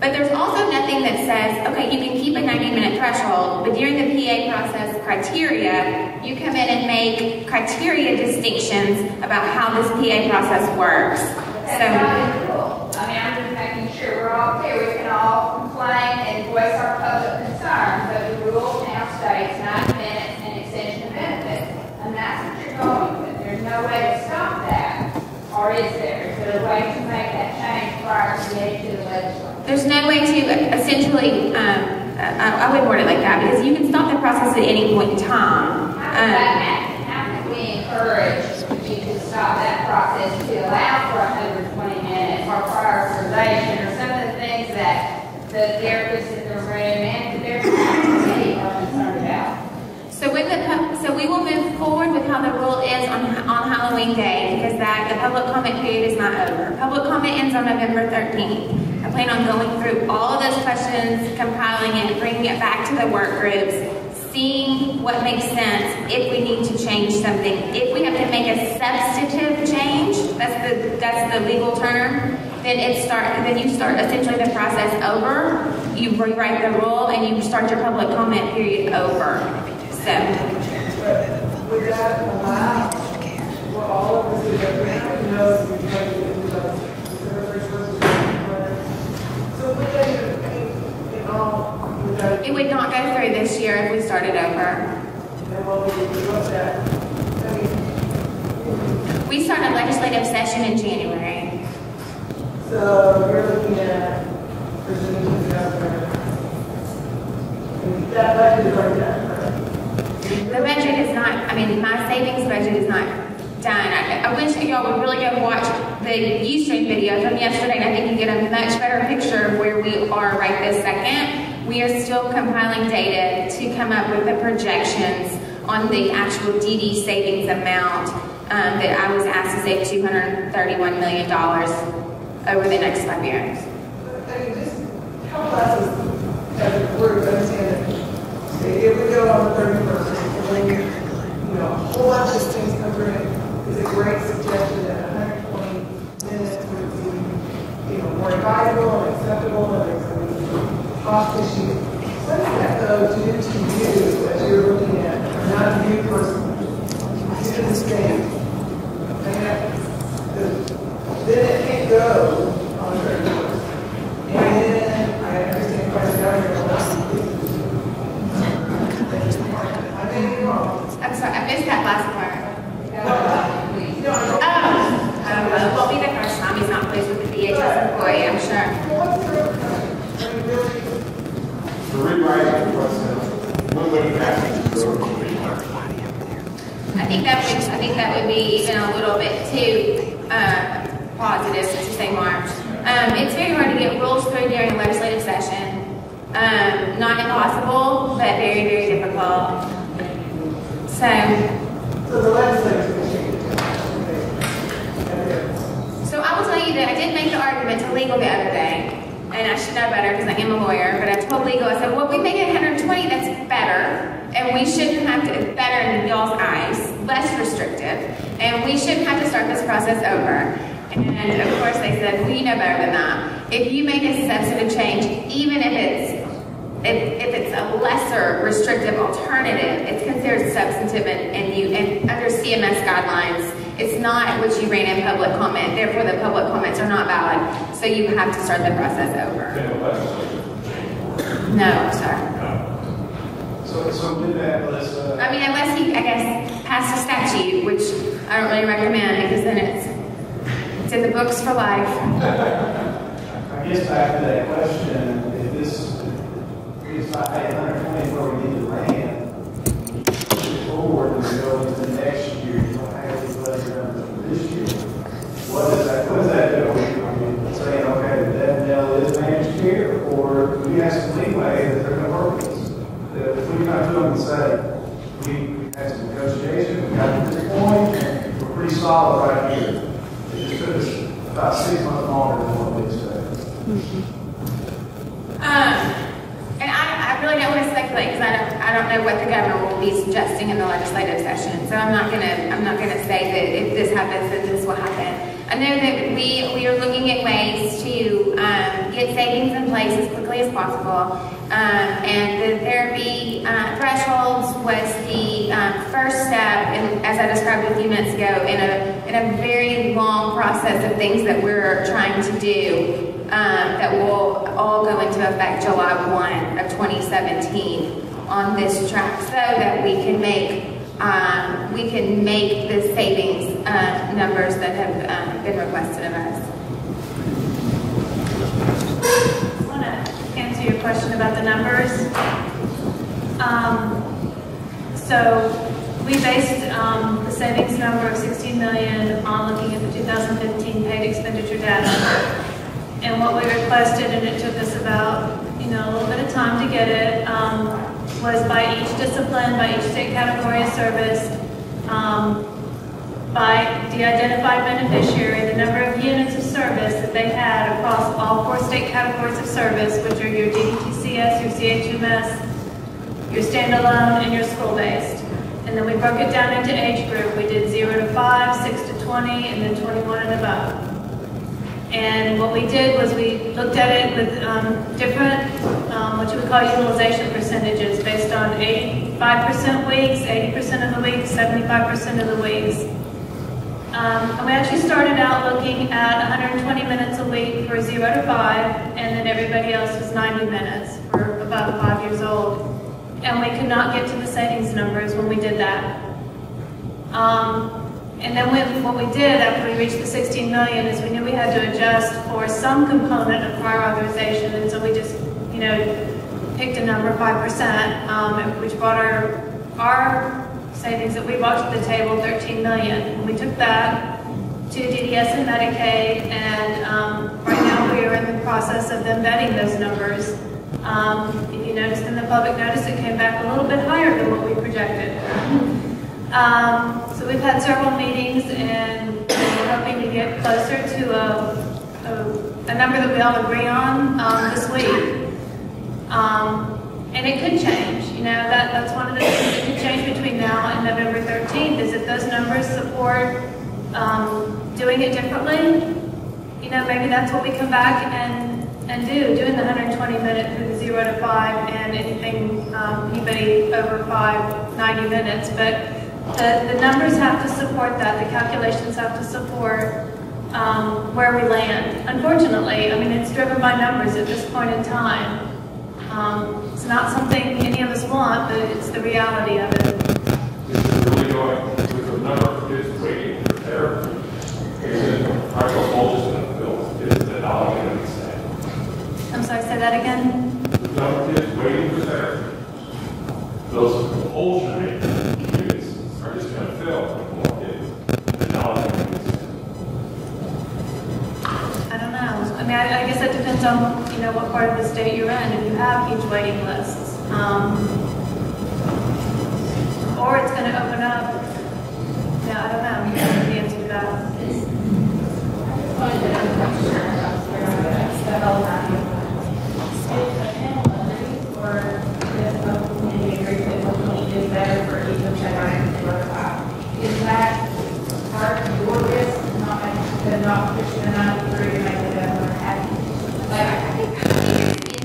But there's also nothing that says, okay, you can keep a 90-minute threshold, but during the PA process criteria, you come in and make criteria distinctions about how this PA process works. That's not in the rule. I mean, I'm just making sure we're all clear. We can all complain and voice our public concerns, but the rule now states 90 minutes and extension of benefits. And that's what you're going with. There's no way to stop that. Or is there? Is there a way to make that change prior to getting to the legislature? There's no way to essentially, I wouldn't word it like that, because you can stop the process at any point in time. How does that happen? How can we encourage you to stop that process to allow for 120 minutes or prioritization or some of the things that the therapists in the room and the therapists are concerned about? So we will move forward with how the rule is on Halloween Day, because the public comment period is not over. Public comment ends on November 13th. I plan on going through all of those questions, compiling it, bringing it back to the work groups, seeing what makes sense, if we need to change something. If we have to make a substantive change, that's the legal term, then you start essentially the process over, you rewrite the rule, and you start your public comment period over. So. Would that allow for all of us to go through? Knows we try to get into the so would they, in all, would that? It would not go through this year if we started over. And what would you do with that? I mean, We start a legislative session in January. so you're looking at presenting to the governor. That budget is already done, right? The budget is not, my savings budget is not done. I wish y'all would really go watch the Ustream video from yesterday, and I think you get a much better picture of where we are right this second. We are still compiling data to come up with the projections on the actual DD savings amount that I was asked to save $231 million over the next 5 years. I mean, just help us as a group understand that if we go on the 31st, and then, a whole bunch of things come through, is a great suggestion that 120 minutes would be, more advisable and acceptable, and there's going to be cost issues. What does that though do to you as you're looking at, not you personally, to the state? Then it can't go on the 31st. And then I understand Vice Governor will not be. I'm sorry, I missed that last part. It won't be the first time he's not pleased with the DHS employee, I'm sure. To rewrite the question, what would have happened to the I think that would be even a little bit too positive to say March. It's very hard to get rules through during a legislative session. Not impossible, but very, very difficult. So the legislature. So I will tell you that I did make the argument to legal the other day, and I should know better because I am a lawyer, but I told legal, I said, well, we make it 120, that's better, and we shouldn't have to, better in y'all's eyes, less restrictive, and we shouldn't have to start this process over. And of course they said, well, you know better than that. If you make a substantive change, even if it's a lesser restrictive alternative, it's considered substantive and under CMS guidelines, it's not what you ran in public comment. Therefore, the public comments are not valid. So you have to start the process over. No, sir. So with that, Melissa. Unless he, I guess, passed a statute, which I don't really recommend because then it's in the books for life. I guess back to that question, if it's like, hey, 120 is where we need to land, push it forward and we go into the next year, you don't have any budget numbers for this year. What does that do? I mean, saying, okay, that now is managed care, or do we have some leeway that they're going to work with us? That if we come to them and say, we had some negotiation, we got to this point, and we're pretty solid right here. It just took us about 6 months longer than what we expected. And I really don't want to speculate because I don't know what the governor will be suggesting in the legislative session. So I'm not gonna say that if this happens, that this will happen. I know that we are looking at ways to get savings in place as quickly as possible. And the therapy thresholds was the first step, and as I described a few minutes ago, in a very long process of things that we're trying to do that will all go into effect July 1 of 2017 on this track, so that we can make the savings numbers that have been requested of us. I want to answer your question about the numbers. So we based the savings number of 16 million on looking at the 2015 paid expenditure data. And what we requested, and it took us about a little bit of time to get it, was by each discipline, by each state category of service, by the identified beneficiary, the number of units of service that they had across all 4 state categories of service, which are your DDTCS, your CHMS, your standalone, and your school-based. And then we broke it down into age group. We did 0 to 5, 6 to 20, and then 21 and above. And what we did was we looked at it with different, what you would call utilization percentages, based on 85% weeks, 80% of the weeks, 75% of the weeks. And we actually started out looking at 120 minutes a week for 0 to 5, and then everybody else was 90 minutes for above 5 years old. And we could not get to the savings numbers when we did that. And then what we did after we reached the 16 million is we knew we had to adjust for some component of prior authorization, and so we just, picked a number, 5%, which brought our savings that we brought to the table, 13 million. And we took that to DDS and Medicaid, and right now we are in the process of them vetting those numbers. If you noticed in the public notice, it came back a little bit higher than what we projected. So we've had several meetings, and we're hoping to get closer to a number that we all agree on this week. And it could change. That's one of the things that could change between now and November 13th, is if those numbers support doing it differently. Maybe that's what we come back and doing the 120 minute through the 0 to 5, and anything, anybody over 90 minutes. But the numbers have to support that. The calculations have to support where we land. Unfortunately, it's driven by numbers at this point in time. It's not something any of us want, but it's the reality of it. Is it really going with the number of kids waiting for therapy? Is it partial bulges in the bill? Is the dollar going to be the same? I'm sorry, say that again? The number of kids waiting for therapy, those compulsion units are just going to fill with more kids. The dollar going to be the same. I don't know. I guess it depends on, what part of the state you're in. If you have huge waiting lists, or it's going to open up. Yeah, I don't know. The answer to that. Is that part of your risk, not pushing the 93 to make the governor happy?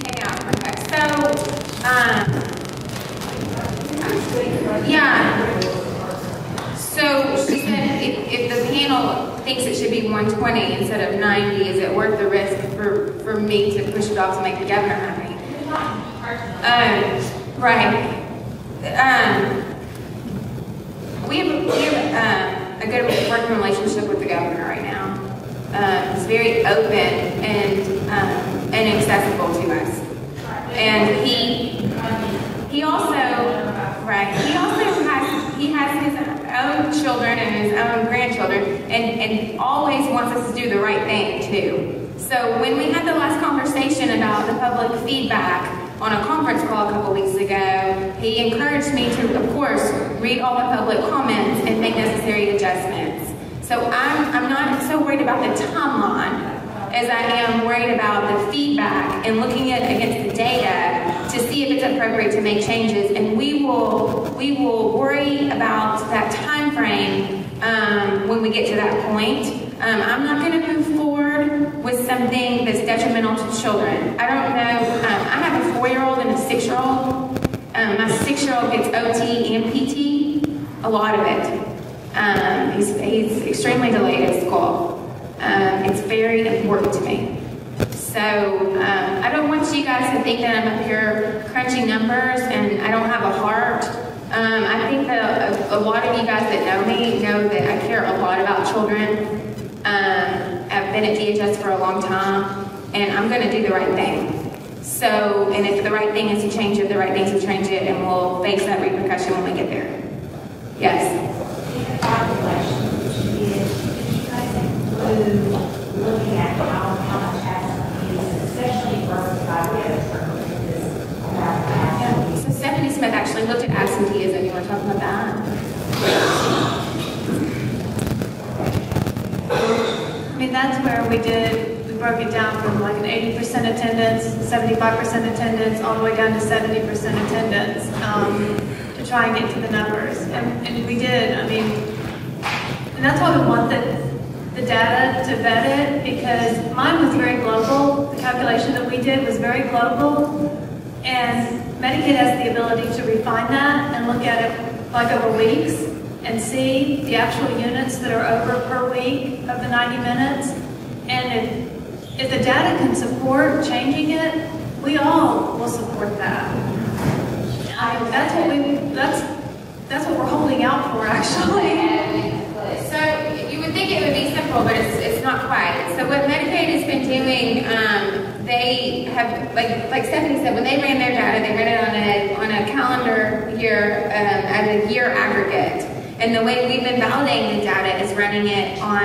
Hang out real quick. So she said if the panel thinks it should be 120 instead of 90, is it worth the risk for me to push it off to make the governor happy? Right. We have a good working relationship with the governor right now. It's very open and accessible to us. And he also has his own children and his own grandchildren, and always wants us to do the right thing too. So when we had the last conversation about the public feedback on a conference call a couple weeks ago, he encouraged me to, of course, read all the public comments and make necessary adjustments. So I'm not so worried about the timeline as I am worried about the feedback and looking at against the data to see if it's appropriate to make changes. And we will worry about that time frame when we get to that point. I'm not going to move forward with something that's detrimental to children. I don't know. I have a 4-year-old and a 6-year-old. My 6-year-old gets OT and PT, a lot of it. He's extremely delayed at school. It's very important to me. So I don't want you guys to think that I'm up here crunching numbers and I don't have a heart. I think that a lot of you guys that know me know that I care a lot about children. I've been at DHS for a long time, and I'm going to do the right thing. So, and if the right thing is to change it, the right thing is to change it, and we'll face that repercussion when we get there. Yes? Looking at how much absentee, especially for So Stephanie Smith actually looked at absenteeism. You want to talk about that? I mean, that's where we broke it down from like an 80% attendance, 75% attendance, all the way down to 70% attendance to try and get to the numbers. And we did, I mean, and that's why we want the data to vet it, because mine was very global. The calculation that we did was very global, and Medicaid has the ability to refine that and look at it like over weeks and see the actual units that are over per week of the 90 minutes. And if the data can support changing it, we all will support that. That's what we're holding out for, actually. So you would think it would be simple, but it's not quite. So what Medicaid has been doing, they have, like Stephanie said, when they ran their data, they ran it on a calendar year as a year aggregate. And the way we've been validating the data is running it on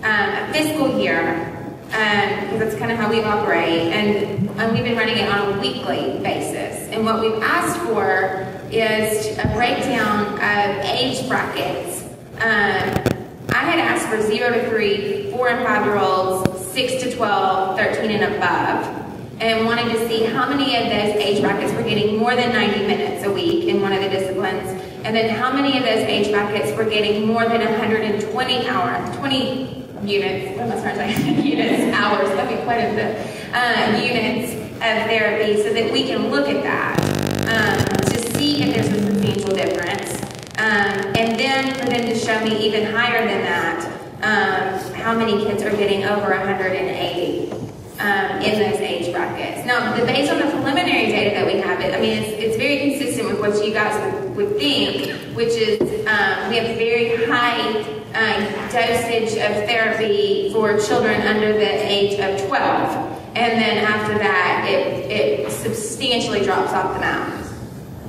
a fiscal year, because that's kind of how we operate. And we've been running it on a weekly basis. And what we've asked for is a breakdown of age brackets. I had asked for 0 to 3, 4 and 5-year-olds, 6 to 12, 13 and above, and wanted to see how many of those age brackets were getting more than 90 minutes a week in one of the disciplines, and then how many of those age brackets were getting more than 120 units, what am I trying to say? Units, hours, that'd be quite a bit, units of therapy, so that we can look at that to see if there's a substantial difference. And then for them to show me even higher than that, how many kids are getting over 180 in those age brackets. Now, based on the preliminary data that we have, it's very consistent with what you guys would think, which is we have very high dosage of therapy for children under the age of 12. And then after that, it substantially drops off the map.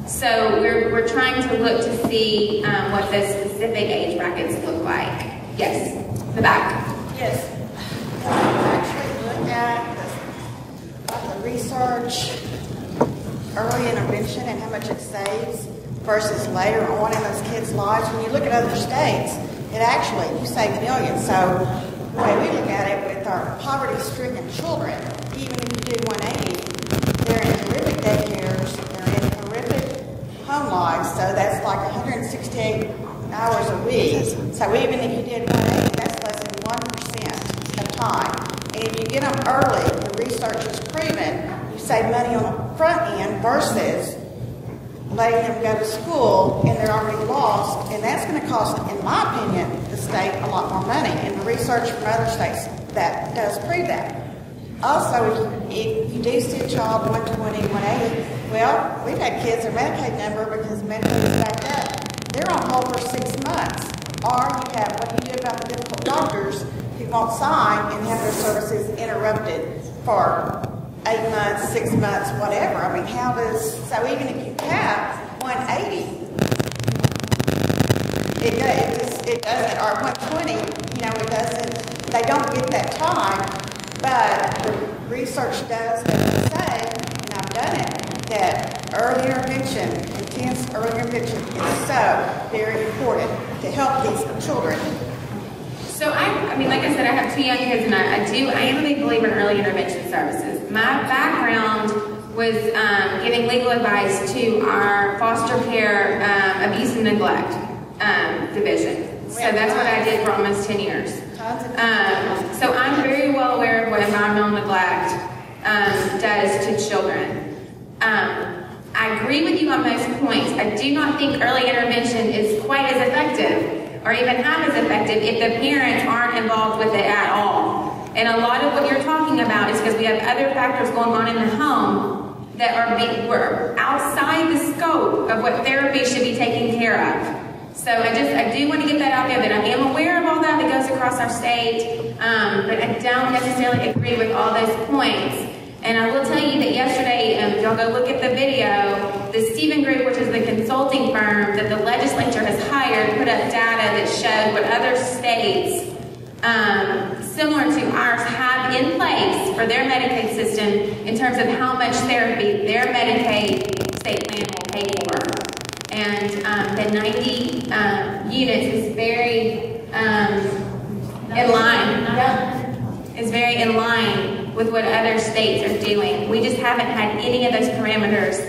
So we're trying to look to see what those specific age brackets look like. Yes, the back. Yes. Actually look at the research, early intervention, and how much it saves versus later on in those kids' lives. When you look at other states, it actually, you save millions. So the way we look at it with our poverty-stricken children, even if you did 180, they're in horrific daycares, they're in horrific home lives, so that's like 168 hours a week. So even if you did 180, that's less than 1% of time. And if you get them early, the research has proven you save money on the front end versus letting them go to school and they're already lost. And that's going to cost, in my opinion, the state a lot more money. And the research from other states that does prove that. Also, if you do see a child 120, 180, well, we've had kids their Medicaid number because Medicaid is backed up. They're on hold for 6 months. Or you have what you do about the difficult doctors who won't sign and have their services interrupted for 8 months, 6 months, whatever. I mean, how does, so even if you have 180, it doesn't, or 120, you know, it doesn't, they don't get that time, but the research does say, and I've done it, that early intervention, intense early intervention is so very important to help these children. So I mean, like I said, I have 2 young kids, and I am a big believer in early intervention services. My background was giving legal advice to our foster care abuse and neglect division. So that's what I did for almost 10 years. So I'm very well aware of what environmental neglect does to children. I agree with you on most points. I do not think early intervention is quite as effective, or even half as effective, if the parents aren't involved with it at all. And a lot of what you're talking about is because we have other factors going on in the home that are outside the scope of what therapy should be taking care of. So I do want to get that out there, that I am aware of all that goes across our state, but I don't necessarily agree with all those points. And I will tell you that yesterday, if y'all go look at the video, the Stephen Group, which is the consulting firm that the legislature has hired, put up data that showed what other states similar to ours have in place for their Medicaid system in terms of how much therapy their Medicaid state plan will pay for. And the 90 units is very in line. Is very in line with what other states are doing. We just haven't had any of those parameters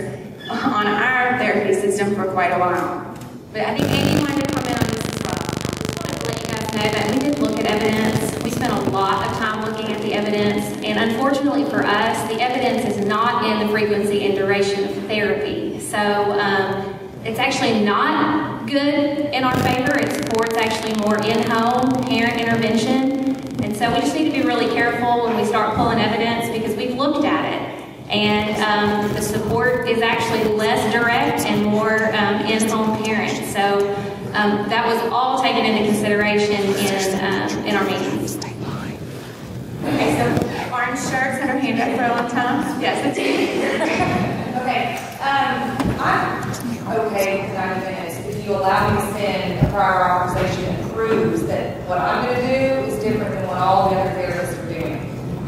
on our therapy system for quite a while. But I think Amy wanted to comment on this as well. I just wanted to let you guys know that we did look at evidence. We spent a lot of time looking at the evidence, and unfortunately for us, the evidence is not in the frequency and duration of therapy. So it's actually not good in our favor. It supports actually more in-home parent intervention. And so we just need to be really careful when we start pulling evidence, because we've looked at it. And the support is actually less direct and more in-home parents. So that was all taken into consideration in our meetings. Okay, so orange shirts had her hand up for a long time. Yes, that's you. Okay, I'm okay with 90 minutes if you allow me to send a prior authorization that proves that what I'm going to do is different than what all the other therapists are doing.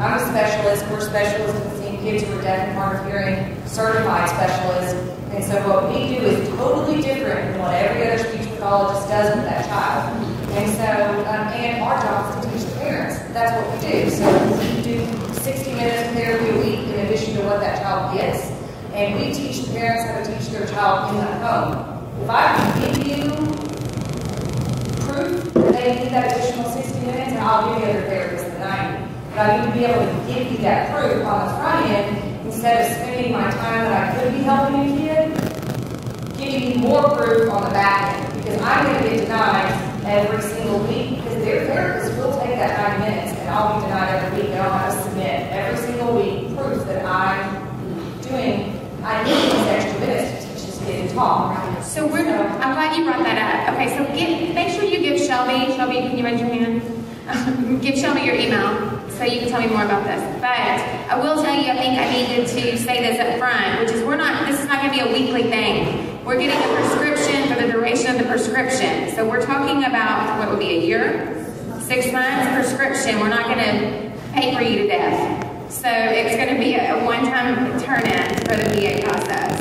I'm a specialist. We're specialists in seeing kids who are deaf and hard of hearing, certified specialists. And so what we do is totally different than what every other speech pathologist does with that child. And so, and our job is to teach the parents. That's what we do. So we do 60 minutes of therapy a week in addition to what that child gets. And we teach the parents how to teach their child in that home. If I can give you proof that they need that additional 60 minutes, and I'll give you other therapists the 90. But I need to be able to give you that proof on the front end instead of spending my time that I could be helping a kid, giving you more proof on the back end. Because I'm going to get denied every single week, because their therapist will take that 90 minutes, and I'll be denied every week, and I'll have to submit every single week proof that I'm doing. I need these extra minutes to teach this kid to talk. So I'm glad you brought that up. Okay, so make sure you give Shelby, can you raise your hand? Give Shelby your email so you can tell me more about this. But I will tell you, I think I needed to say this up front, which is this is not going to be a weekly thing. We're getting a prescription for the duration of the prescription. So we're talking about, what would be, a year? 6 months prescription. We're not going to pay for you to death. So it's going to be a one-time turn-in for the VA process.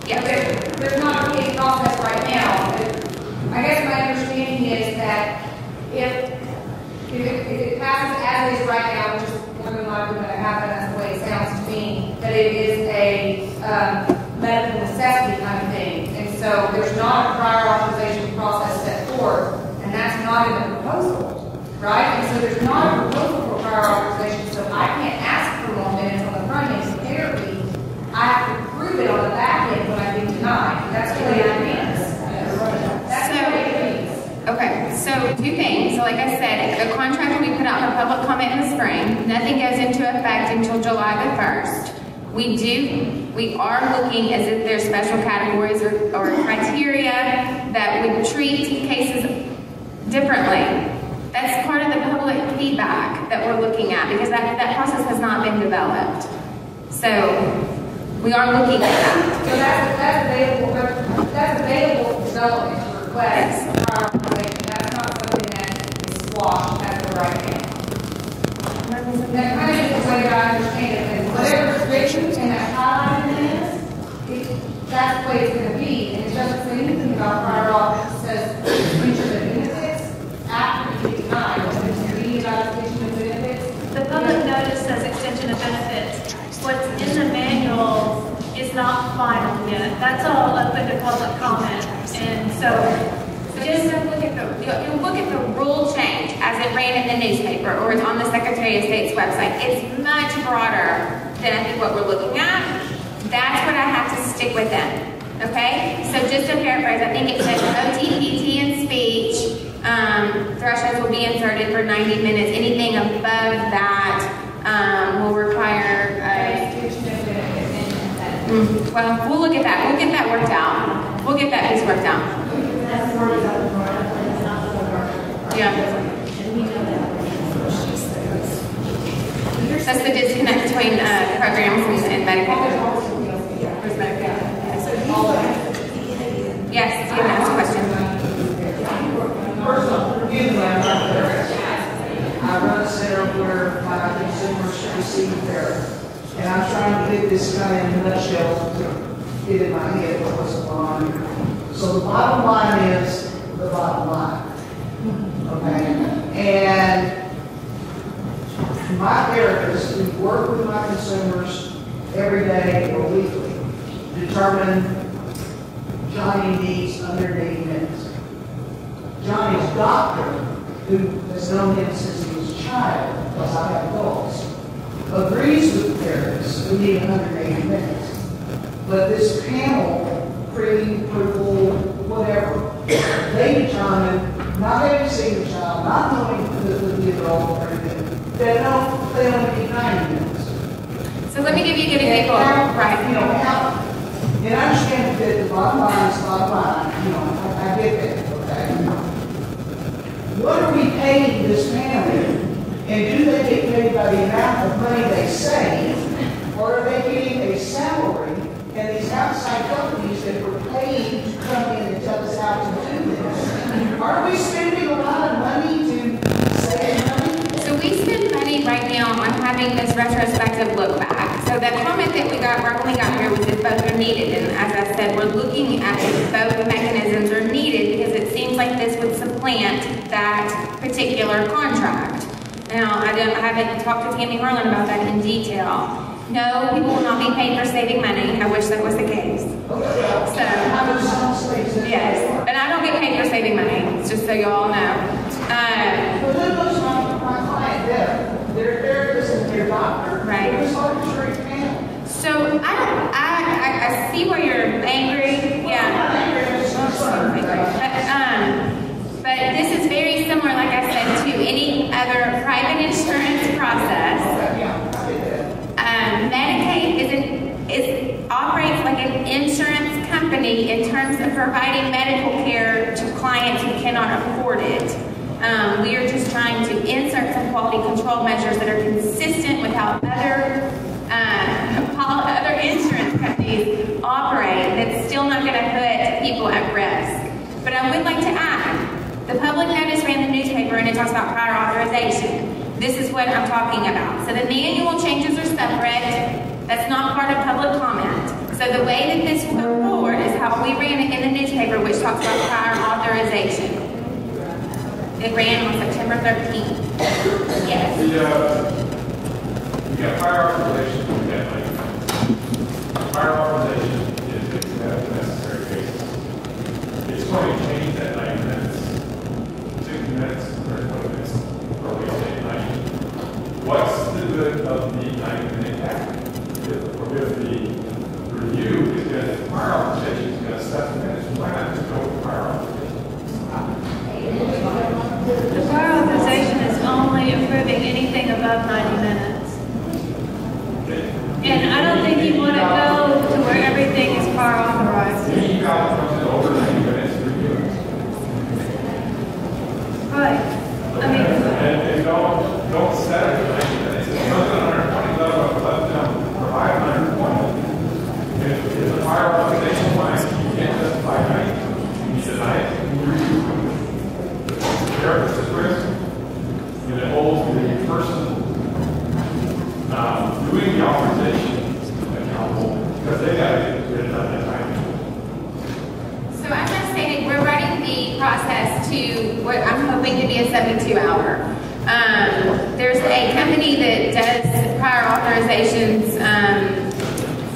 Yeah, there's not a VA process right now. I guess my understanding is that if it passes as is right now, which is more than likely going to happen, that's the way it sounds to me, that it is a medical necessity kind of thing. And so there's not a prior authorization process set forth, and that's not in the proposal, right? And so there's not a proposal for prior authorization, so I can't ask for more minutes on the front end of therapy. I have to prove it on the back end when I get denied. That's the way it means. That's the way it means. Okay, so 2 things. So like I said, the contract will be put out for public comment in the spring. Nothing goes into effect until July the 1st. We are looking as if there's special categories or criteria that would treat cases differently. That's part of the public feedback that we're looking at, because that process has not been developed. So we are looking at that. So that's available development to request prior authorization. That's not something that is squashed as of right now. That kind of is the way that I understand it, and whatever restrictions and that highlighted is, that's the way it's going to be, and it doesn't say anything about prior auth. It says reach of the benefits after you get denied. It's going to be about extension of benefits. The public notice says extension of benefits. What's in the manual is not final yet. That's all open to public comment. And so Just look at the rule change as it ran in the newspaper or it's on the Secretary of State's website. It's much broader than I think what we're looking at. That's what I have to stick with them. Okay? So just to paraphrase, I think it says OTPT and speech thresholds will be inserted for 90 minutes. Anything above that will require well, we'll look at that. We'll get that worked out. We'll get that piece worked out. Yeah. That's the disconnect between programs and Medicaid. Where's Medicaid? Yes, you can ask a question. First off, forgive me, I'm not there. I run a center where my consumers receive therapy. And I'm trying to get this kind of in a nutshell to get in my head what's going on here. So the bottom line is the bottom line. Okay? And my therapists, we work with my consumers every day or weekly, determine Johnny needs 180 minutes. Johnny's doctor, who has known him since he was a child, because I have adults, agrees with the therapist who need 180 minutes. But this panel, pre-approval, whatever, they determine, not having seen the child, not knowing the adult or everything, they only need 90 minutes. So let me give you a good example. Right. You know, how, and I understand that the bottom line is the bottom line. You know, I get that, okay? What are we paying this family? And do they get paid by the amount of money they save? Or are they getting a salary and these outside companies that were paid to come in and tell us how to do this? Are we spending a lot of money to save money? So we spend money right now on having this retrospective look back. So that comment that we got right when we got here was that both are needed. And as I said, we're looking at if both mechanisms are needed because it seems like this would supplant that particular contract. Now, I haven't talked to Tammy Harlan about that in detail. No, people will not be paid for saving money. I wish that was the case. So, yes. And I don't get paid for saving money, just so you all know. But who looks like my client better? Their therapist and their doctor. Right. So, I see where you're angry. Yeah. But this is very similar, like I said, to any other private insurance process. Medicaid operates like an insurance company in terms of providing medical care to clients who cannot afford it. We are just trying to insert some quality control measures that are consistent with how other insurance companies operate that's still not going to put people at risk. But I would like to add, the public notice ran the newspaper and it talks about prior authorization. This is what I'm talking about. So the manual changes are separate. That's not part of public comment. So the way that this went forward is how we ran it in the newspaper, which talks about prior authorization. It ran on September 13th. Yes. We got prior authorization. We got like prior authorization is if you have the necessary cases. It's going to change that 90 minutes, 60 minutes, or 20 minutes, or we say 90. What's the good of the 90-minute act? If the review is going to, prior authorization is going to 7 minutes, why not just go with prior authorization? the prior authorization is only approving anything above 90 minutes. And I don't think you want to go to where everything is prior authorized. You got to come to over 90 minutes review. Right. I mean, and don't set it for 90 minutes. If it comes to 120 level, let them provide 90 Because they got to get rid of that time. So as I stated, we're running the process to what I'm hoping to be a 72-hour. There's a company that does prior authorizations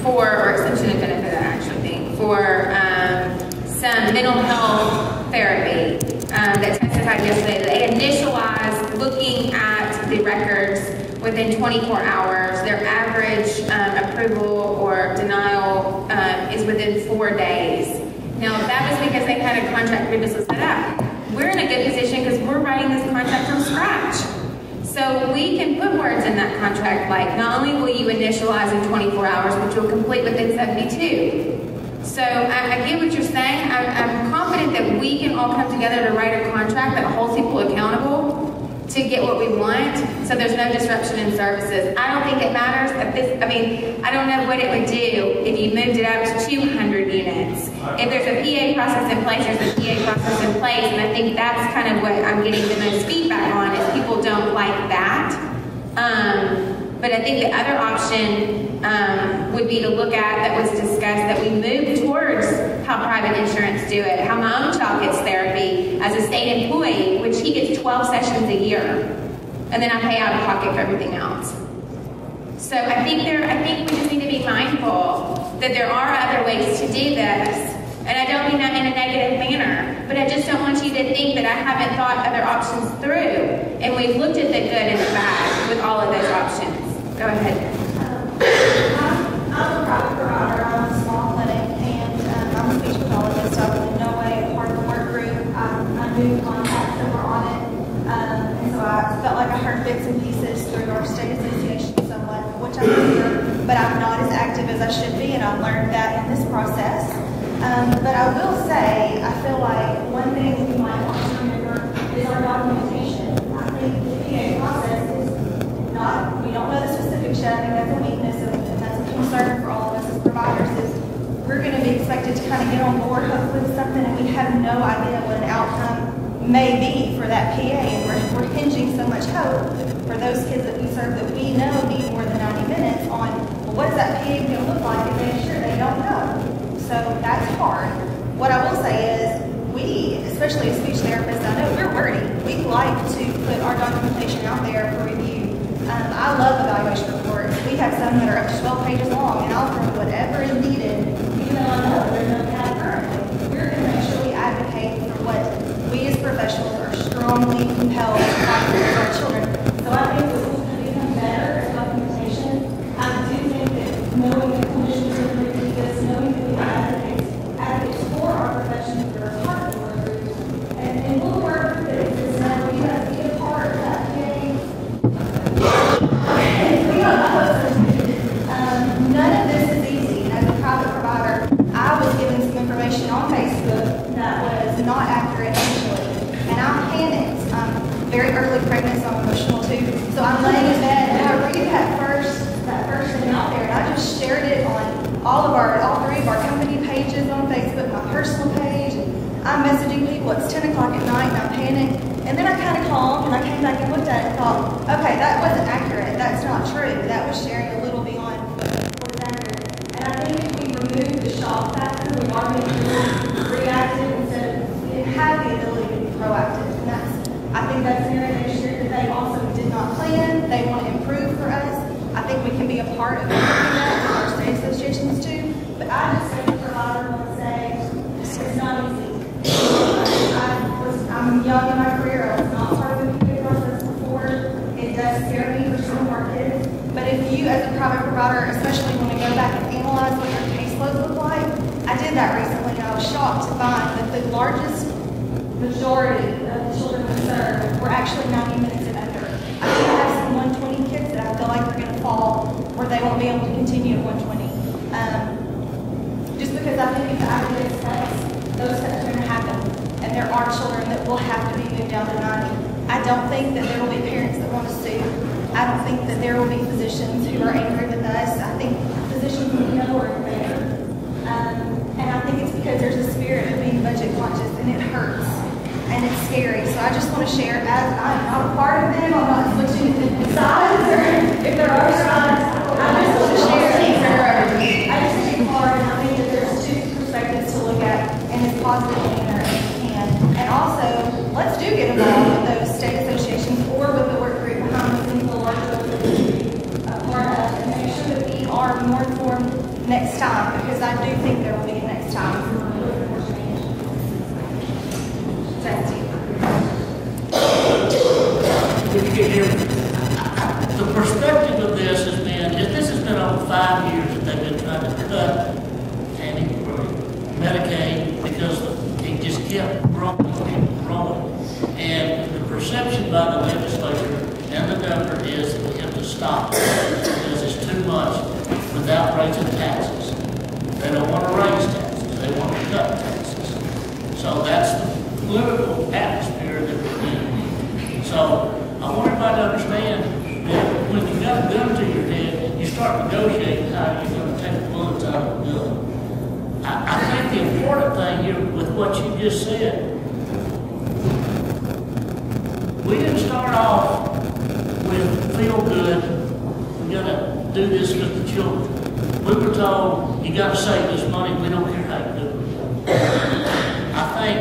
or extension of benefit, I actually think, for some mental health therapy that testified yesterday. They initialized looking at the records within 24 hours. Their average approval or denial is within 4 days. Now, that was because they had a contract previously set up. We're in a good position because we're writing this contract from scratch. So we can put words in that contract like, not only will you initialize in 24 hours, but you'll complete within 72. So I get what you're saying. I'm confident that we can all come together to write a contract that holds people accountable to get what we want, so there's no disruption in services. I don't think it matters if this, I don't know what it would do if you moved it up to 200 units. If there's a PA process in place, there's a PA process in place, and I think that's kind of what I'm getting the most feedback on, is people don't like that. But I think the other option would be to look at, that was discussed, that we move towards how private insurance do it, how my own child gets therapy as a state employee, which he gets 12 sessions a year, and then I pay out of pocket for everything else. So I think we just need to be mindful that there are other ways to do this, and I don't mean that in a negative manner, but I just don't want you to think that I haven't thought other options through, and we've looked at the good and the bad with all of those options. Go ahead. I'm a private provider. I'm a small clinic, and I'm a speech pathologist, so I'm in no way a part of the work group. I knew contacts that were on it, and so I felt like I heard bits and pieces through our state association somewhat, which I'm here, but I'm not as active as I should be, and I've learned that in this process. But I will say, I feel like one thing we might want to remember is our documentation. I think the PA process is not, we don't know the specifics yet. I think that's a weakness, and that's a concern for all of us as providers, is we're going to be expected to kind of get on board hopefully with something, and we have no idea what an outcome may be for that PA, and we're hinging so much hope for those kids that we serve that we know need more than 90 minutes on, well, what is that PA going to look like, and make sure they don't know. So that's hard. What I will say is, we, especially as speech therapists, I know we're wordy. We like to put our documentation out there for review. I love evaluation reports. We have some that are up to 12 pages long, and I'll throw whatever is needed, even though I know there's no cap currently. We're going to make sure we advocate for what we as professionals are strongly compelled to fight for our children. So I think this will become better as documentation. I do think that knowing that clinicians are going to do this, knowing that we advocates for our professions that are part of the work groups, and we'll work with this. Now we have to be a part of that game. None of this is easy. As a private provider, I was given some information on Facebook that was not accurate initially, and I panicked. I'm very early pregnant, so I'm emotional too. So I'm laying in bed, and I read that first thing out there, and I just shared it on all three of our company pages on Facebook, my personal page. I'm messaging people. It's 10 o'clock at night, and I'm panicked. And then I kind of calmed, and I came back and looked at it and thought, okay, that wasn't accurate. That's not true. That was sharing a little beyond what is accurate. And I think if we remove the shock factor, we are being reactive instead of, we have the ability to be proactive. And I think that's an area they shared that they also did not plan. They want to improve for us. I think we can be a part of improving that with our state associations too. But I just, as a provider, want to say it's not easy. I'm young in my career. I was not part of the PA process before. It does scare me for some of our kids. But if you, as a private provider, especially want to go back and analyze what your caseload look like, I did that recently, and I was shocked to find that the largest majority of the children we serve were actually 90 minutes and under. I do have some 120 kids that I feel like are going to fall, or they won't be able to continue at 120. Just because I think if the academic steps, those steps are going to happen. And there are children that will have to be moved down to 90. I don't think that there will be parents that want to sue. I don't think that there will be physicians who are angry with us. I think physicians we know are fair. And I think it's because there's a spirit of being budget conscious, and it hurts. And it's scary. So I just want to share, as I'm not a part of them, I'm not switching sides, or if there are sides, I just want to share. I just think reform next time, because I do think there will be a next time. If you can hear me. The perspective of this has been, this has been over 5 years that they've been trying to cut Medicaid because it just kept growing and growing. And the perception by the legislature and the governor is that we have to stop it because it's too much without raising taxes. They don't want to raise taxes, they want to cut taxes. So that's the political atmosphere that we're in. So I want everybody to understand that when you got a gun to your head, you start negotiating how you're going to take the bullets out of the gun. I think the important thing here with what you just said, we didn't start off with feel good, we got to do this with the children. We were told, you got to save this money, we don't care how you do it. I think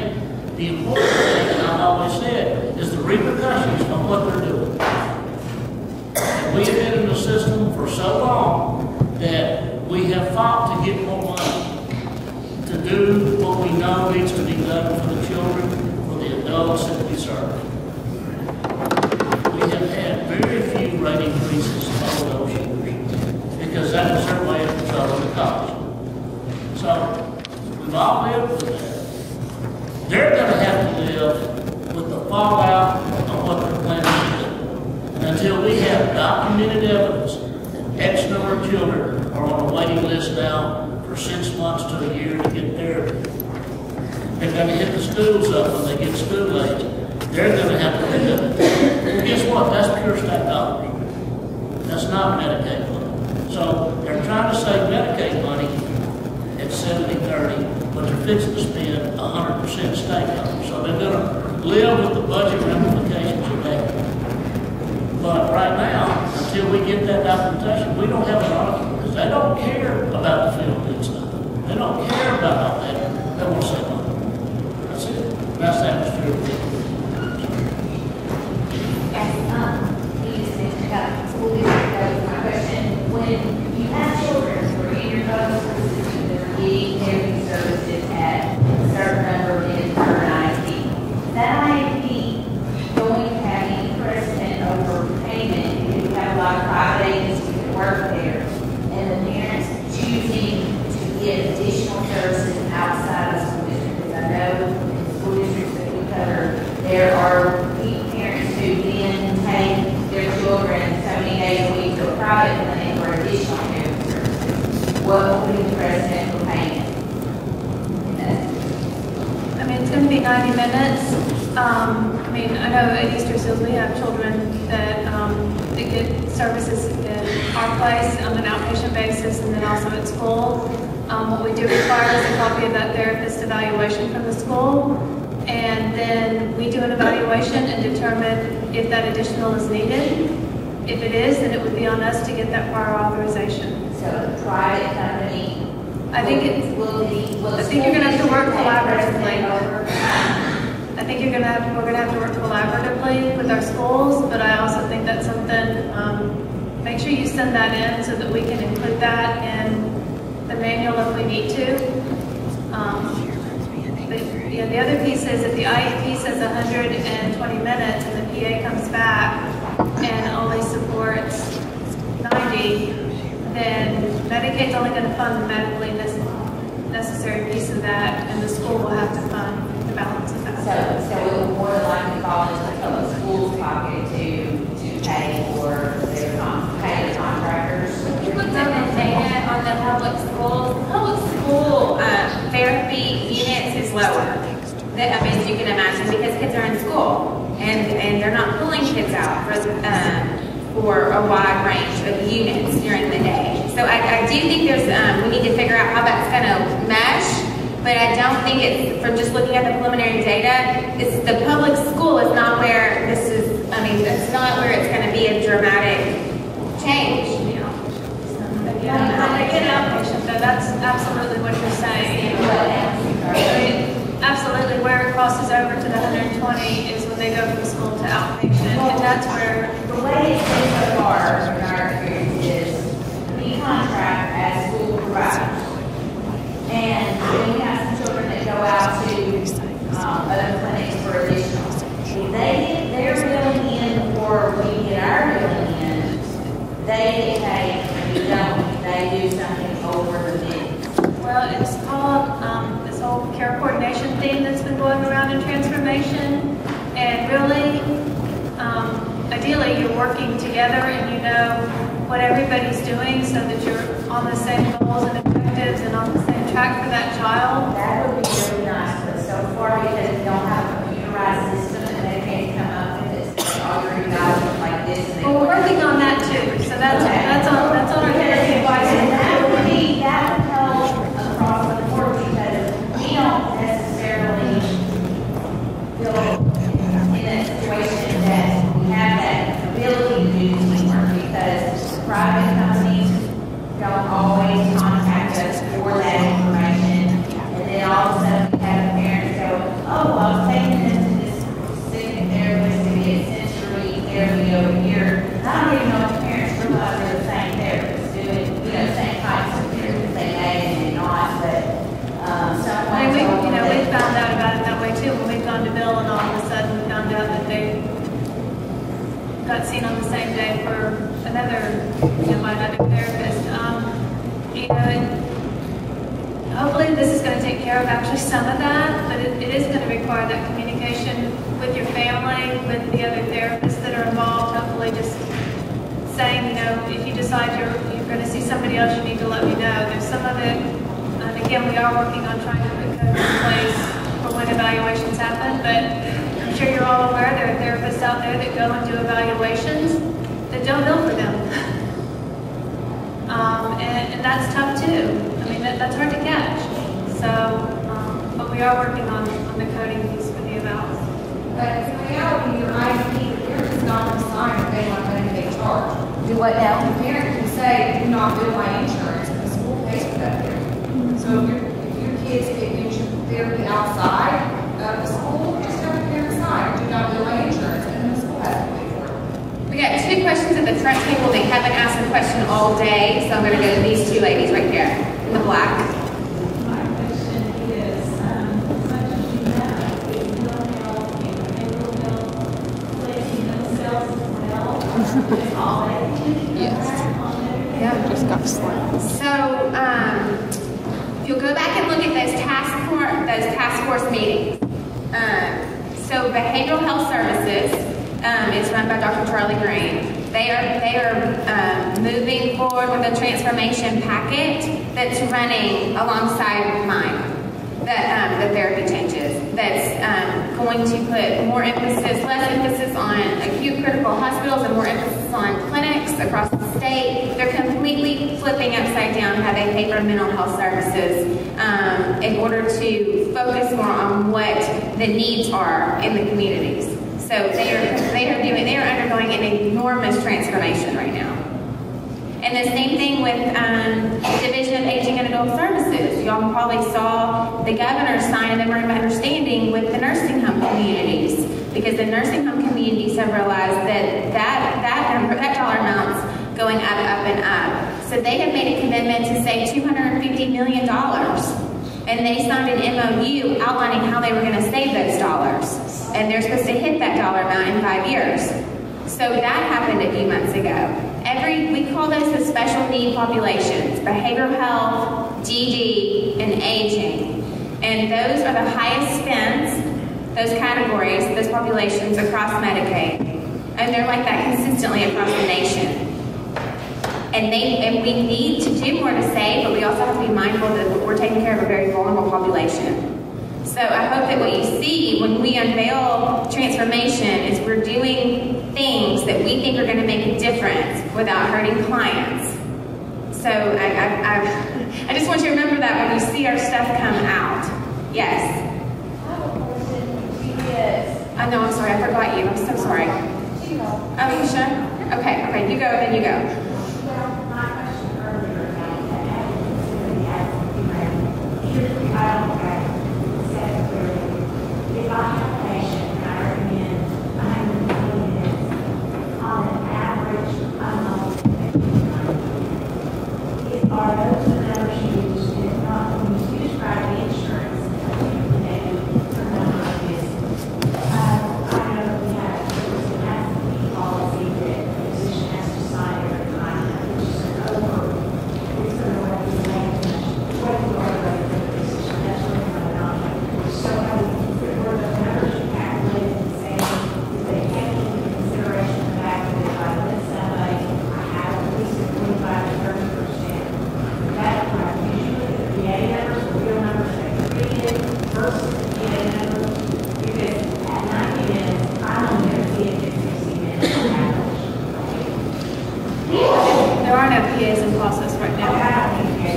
the important thing, and I've always said, is the repercussions of what they're doing. And we have been in the system for so long that we have fought to get more money to do what we know needs to be done for the children, for the adults that we serve. We have had very few rate increases over those years because that was their way of controlling the cost. So we've all lived with that. They're going to have to live with the fallout of what they're planning to do. And until we have documented evidence that X number of children are on a waiting list now for 6 months to a year to get therapy, they're going to hit the schools up when they get school age. They're going to have to do it. Well, guess what? That's pure state dollars. That's not Medicaid money. So they're trying to save Medicaid money at 70-30, but they're fixing to spend 100% state dollars. So they're going to live with the budget ramifications of that. But right now, until we get that documentation, we don't have an argument because they don't care about the feel-good stuff. They don't care about all that. They want to save money. That's it. That's the atmosphere. Yes, you just mentioned about school district. That was my question. When you have children who are in your public school system that are getting therapy services at a certain number of minutes per IEP, that IEP going to have any precedent over payment if you have a lot of private agencies that work there and the parents choosing to get additional services outside of the school district? Because I know in the school districts that we cover, there are parents who then take their children so many days a week to a private clinic for additional care services. What will be the precedent for payment? I mean, it's going to be 90 minutes. I mean, I know at Easter Seals we have children that get services in our place on an outpatient basis and then also at school. What we do require is a copy of that therapist evaluation from the school. And then we do an evaluation and determine if that additional is needed. If it is, then it would be on us to get that prior authorization. So a private company, I think you're going to have to work collaboratively. I think we're going to have to work collaboratively with our schools, but I also think that's something, make sure you send that in so that we can include that in the manual if we need to. But yeah, the other piece is if the IEP says 120 minutes and the PA comes back and only supports 90, then Medicaid's only going to fund the medically necessary piece of that, and the school will have to fund the balance of that. So it will more than likely fall into the public school's pocket to pay for their contractors. You looked at the data on the public schools. Public school therapy units is lower. I mean, as you can imagine, because kids are in school and they're not pulling kids out for a wide range of units during the day. So I do think there's we need to figure out how that's going to mesh. But I don't think it's, from just looking at the preliminary data, it's the public school is not where this is, I mean, that's not where it's going to be a dramatic change. That's absolutely what you're saying. Absolutely, where it crosses over to the 120 is when they go from school to outpatient, and that's where the way it's been so far in our experience is contract as school providers. And then we have some children that go out to other clinics for additional. If they get their billing in before we get our billing in, they get paid, and we don't. They do something over the minutes. Well, it's called this whole care coordination thing that's been going around in transformation. And really, ideally, you're working together and you know what everybody's doing so that you're on the same goals and objectives and on the same track for that child. That would be really nice, but so far, because we don't have a computerized system and they can't come up with this, all your evaluations like this. Well, we're working on that too. So that's on our therapy advice. And that would help across the board because we don't necessarily feel in a situation that we have that ability to do teamwork because private companies don't always contact us for that information. And then all of a sudden we have parents go, oh, well, I'm taking them to this specific therapist to get sensory therapy over here. I don't even know if parents realize they're the same therapist doing, same types of therapies they may and not, but we found out about it that way too. When we've gone to Bill and all of a sudden we found out that they got seen on the same day for another, by another therapist. Hopefully this is going to take care of actually some of that, but it is going to require that communication with your family, with the other therapists that are involved. Hopefully just saying, if you decide you're going to see somebody else, you need to let me know. There's some of it, and again, we are working on trying to put codes in place for when evaluations happen, but I'm sure you're all aware there are therapists out there that go and do evaluations that don't bill for them. And that's tough too. I mean, that's hard to catch. So, but we are working on the coding piece for the evals. But in reality, your IEP, the parent is not going to sign if they want money they charge. Do what now? The parent can say, do not bill my insurance, and the school pays for that therapy. So if your kids get therapy outside of the school, just have the parent sign, do not bill my insurance, and then the school has to pay for it. We got two questions at the front table. They haven't asked a question all day, so I'm going to go to these two ladies right here in the black. My question is, as much as you know, if you don't help and they will help placing themselves well, that's all they can do. Yeah, just got slammed. So, if you'll go back and look at those task force meetings. So, behavioral health services. It's run by Dr. Charlie Green. They are moving forward with a transformation packet that's running alongside mine. The therapy changes. That's going to put less emphasis on acute critical hospitals and more emphasis on clinics across the state. They're completely flipping upside down how they pay for mental health services in order to focus more on what the needs are in the communities. So they are undergoing an enormous transformation right now. And the same thing with Division of Aging and Adult Services. Y'all probably saw the governor sign a memorandum of understanding with the nursing home communities, because the nursing home communities have realized that dollar amount's going up, and up. So they have made a commitment to save $250 million. And they signed an MOU outlining how they were going to save those dollars. And they're supposed to hit that dollar amount in 5 years. So that happened a few months ago. We call those the special need populations: behavioral health, DD, and aging. And those are the highest spends, those categories, those populations across Medicaid. And they're like that consistently across the nation. And we need to do more to save, but we also have to be mindful that we're taking care of a very vulnerable population. So I hope that what you see when we unveil transformation is we're doing things that we think are going to make a difference without hurting clients. So I just want you to remember that when you see our stuff come out. Yes? I have a question. DDS. I know, I'm sorry, I forgot you. I'm so sorry. Oh, you sure? Okay, you go, then you go. Well, my question earlier about that I don't have set clearly. If I have a patient and I recommend 120 minutes, on an average, I'm not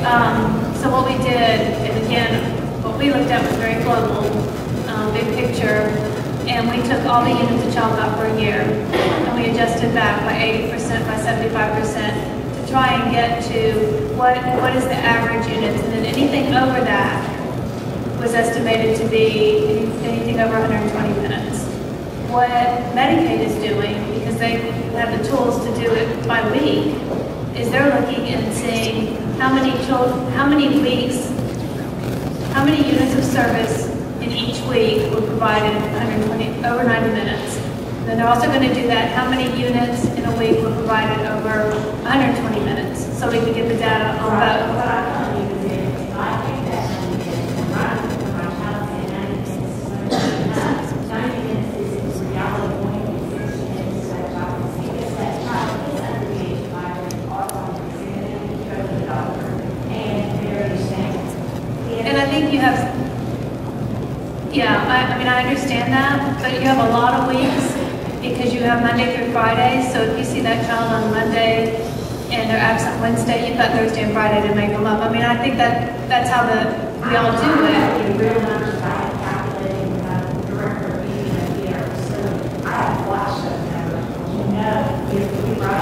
So what we did, and again, what we looked at was very global, big picture, and we took all the units a child got per year, and we adjusted back by 80%, by 75%, to try and get to what is the average units, and then anything over that was estimated to be anything over 120 minutes. What Medicaid is doing, because they have the tools to do it by week, is they're looking and seeing how many weeks, how many units of service in each week were provided over 90 minutes. And then they're also going to do that, how many units in a week were provided over 120 minutes, so we can get the data on both. What I don't even do is I think that 90 minutes, and my child said 90 minutes is reality going to be 60 minutes, so I can see if that child is under the age of 5 and also go to the doctor and various things. And I think you have, yeah, I mean, I understand that, but you have a lot of weeks because you have Monday through Friday. So if you see that child on Monday and they're absent Wednesday, you've got Thursday and Friday to make them up. I mean, I think that's how we all do it. Real numbers I have calculated with the director of meeting of the year. So I have watched those numbers. You know, if we write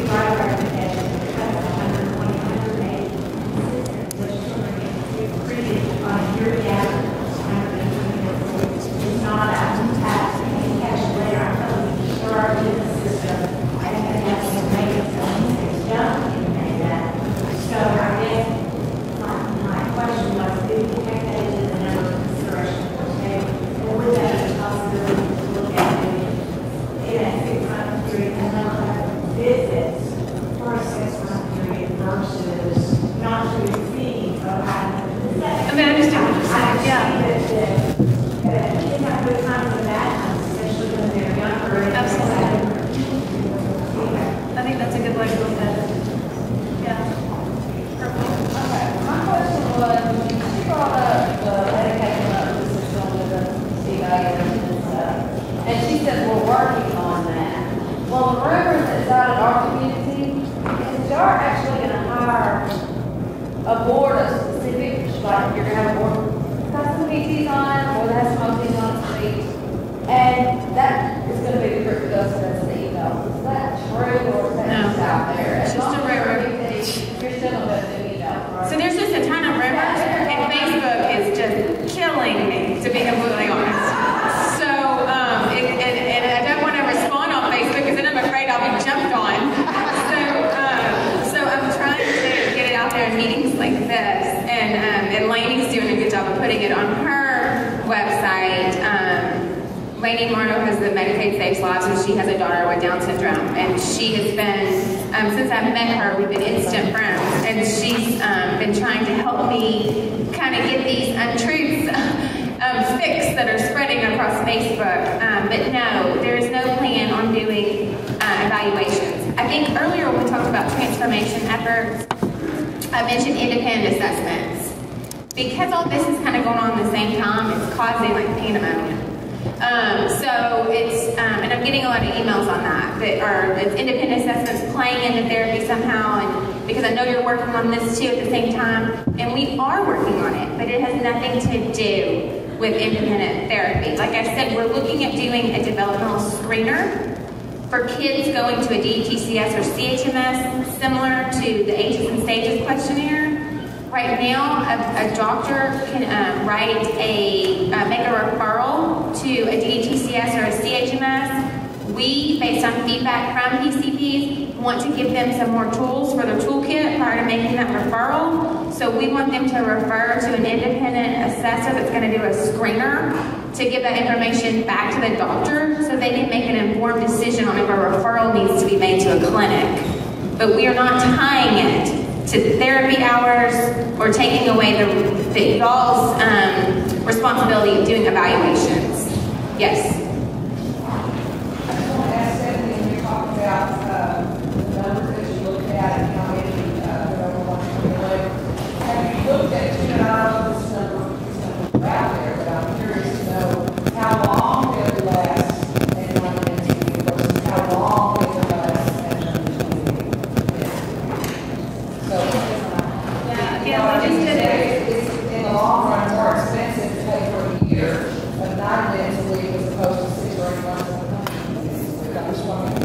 our recommendation because 120, 180 consistent, which children get treated on a yearly average. It's not a task. You can catch it later. I'm telling you, there are in the system, and that's what makes it done in that. So I guess my question was, do you take that into the number of consideration for today? Or would that be a possibility to look at in a 6-month period, and then visits for a 6-month period versus not to exceed? I mean, I understand what you're saying, yeah. Kids have good times and bad times, especially when they're younger. Absolutely. I think that's a good way to look at it. Yeah. Okay, my question was, she brought up the medication level system with the evaluation and stuff, and she said we're working on that. Well, the rumors that's out in our community is they are actually going to hire a board of specific, like you're going to have a board that has some PTs on it, or that has some OTs on its feet, and that is going to be the group that does the email. Is that true, or is that just out there? It's just a rumor. You're still going to do email, right? So there's just a ton of rumors, and Facebook is just killing me, to be completely honest. So, and I don't want to respond on Facebook because then I'm afraid I'll be jumped on. So I'm trying to get it out there in meetings like this, and Lainey's doing a good job of putting it on her website. Lainey Marno has the Medicaid Saves Lives, and she has a daughter with Down syndrome, and she has been, since I've met her, we've been instant friends, and she's been trying to help me kind of get these untruths fixed that are spreading across Facebook. But no, there is no plan on doing evaluations. I think earlier when we talked about transformation efforts, I mentioned independent assessments. Because all this is kind of going on at the same time, it's causing like pandemonium. So it's, and I'm getting a lot of emails on that are it's independent assessments playing into therapy somehow, and because I know you're working on this too at the same time, and we are working on it, but it has nothing to do with independent therapy. Like I said, we're looking at doing a developmental screener for kids going to a DHS or CHMS, similar to the Ages and Stages questionnaire. Right now, a doctor can make a referral to a DHS or a CHMS. We, based on feedback from PCPs, want to give them some more tools for their toolkit prior to making that referral. So we want them to refer to an independent assessor that's going to do a screener to give that information back to the doctor so they can make an informed decision on if a referral needs to be made to a clinic. But we are not tying it to therapy hours or taking away the y'all's responsibility of doing evaluations. Yes? I just want to ask Stephanie, when you're talking about the numbers that you looked at and how many have you looked at this number out there, but I'm curious to know how long it would last and one interview versus how long it would last and 120 minutes. So Yeah, we just did it. It's in the long run more expensive to pay for a year of 9 minutes a week as opposed to 6 or 8 months of a week. I just want to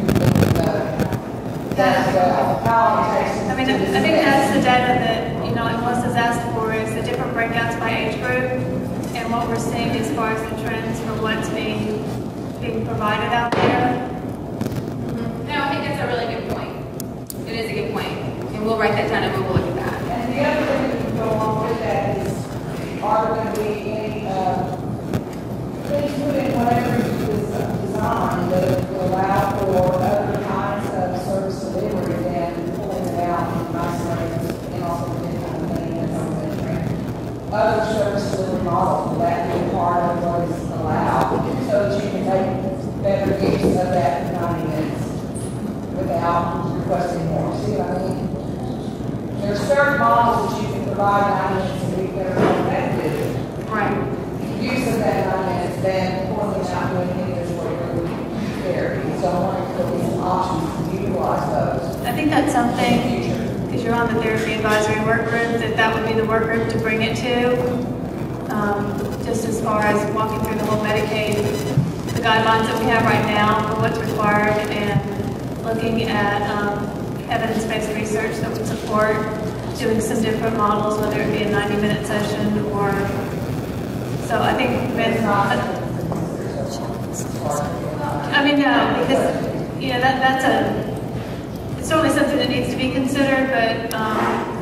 I mean, I think that's the data that, Melissa's asked for, is the different breakouts by age group and what we're seeing as far as the trends for what's being provided out there. No, I think that's a really good point. It is a good point. And we'll write that down and we'll look at that. And the other thing that can go along with that is, are there going to be any things put in whatever is designed that will allow for other kinds of service delivery than pulling it out in isolated and also different things other service delivery models? Will that be a part of what is allowed so that you can make better use of that 90 minutes without requesting more? See what I mean? There are certain models that you can provide 9 minutes a week that are more effective. Right. Use of that 9 minutes than pulling it out doing things where you're therapy. So I want to put some options to utilize those. I think that's something, because you're on the therapy advisory work group, that would be the work group to bring it to. Just as far as walking through the whole Medicaid, the guidelines that we have right now for what's required, and looking at evidence-based research that would support doing some different models, whether it be a 90-minute session or. So I think, no, because that's it's certainly something that needs to be considered, but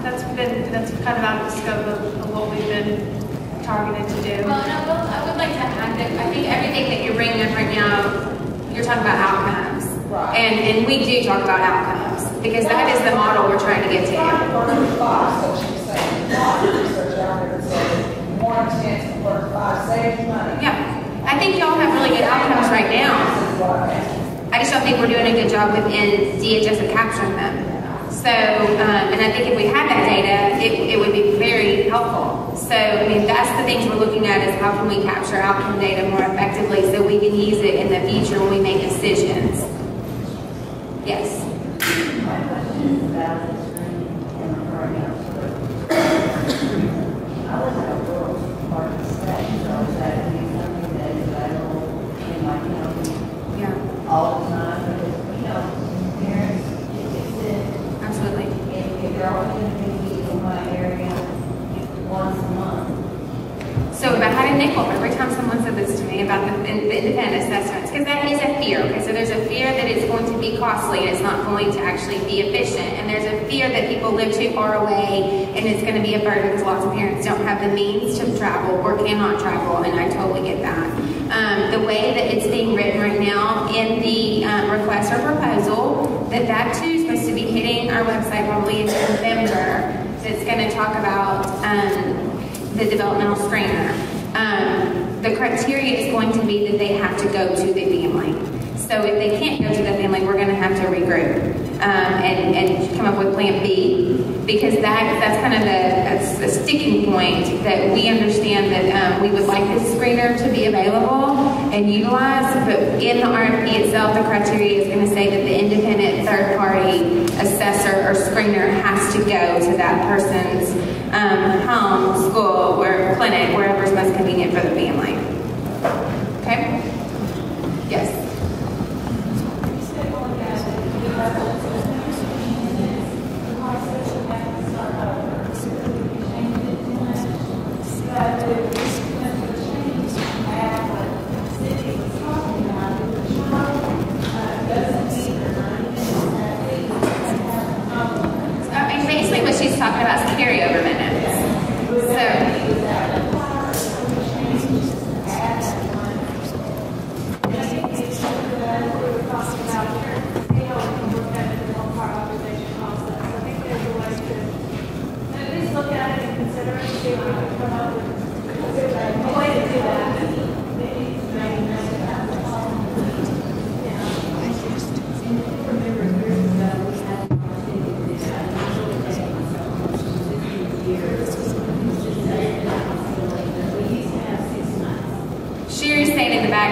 that's kind of out of the scope of what we've been targeted to do. Well, and I would like to add that I think everything that you're bringing up right now, you're talking about outcomes. Right. And we do talk about outcomes, because that is the model we're trying to get to. So she's saying, research out there that says more intense work 5 saves money. Yeah. I think y'all have really good outcomes right now. I just don't think we're doing a good job within DHS of capturing them. So, and I think if we had that data, it would be very helpful. So, I mean, that's the things we're looking at, is how can we capture outcome data more effectively so we can use it in the future when we make decisions. Yes. My question is about the screening and the program. I live in a rural part of the state, so is that something that is available in my county all the time? Because, parents get sick. Absolutely. If they're only going to be in my area once a month. So if I had a nickel every time someone said this to me about the independent assessments, because that is a fear, okay? So there's a fear that it's going to be costly and it's not going to actually be efficient. And there's a fear that people live too far away and it's going to be a burden because lots of parents don't have the means to travel or cannot travel, and I totally get that. The way that it's being written right now in the request or proposal, that too is supposed to be hitting our website probably in November. That's going to talk about the developmental screener. The criteria is going to be that they have to go to the family. So if they can't go to the family, we're going to have to regroup and come up with Plan B, because that's kind of the sticking point that we understand that we would like this screener to be available and utilized, but in the RFP itself, the criteria is going to say that the independent third-party assessor or screener has to go to that person's home, school, or clinic, wherever's most convenient for the family. Okay? Yes. Basically what she's talking about is carryover minutes. Sherry's saying in the back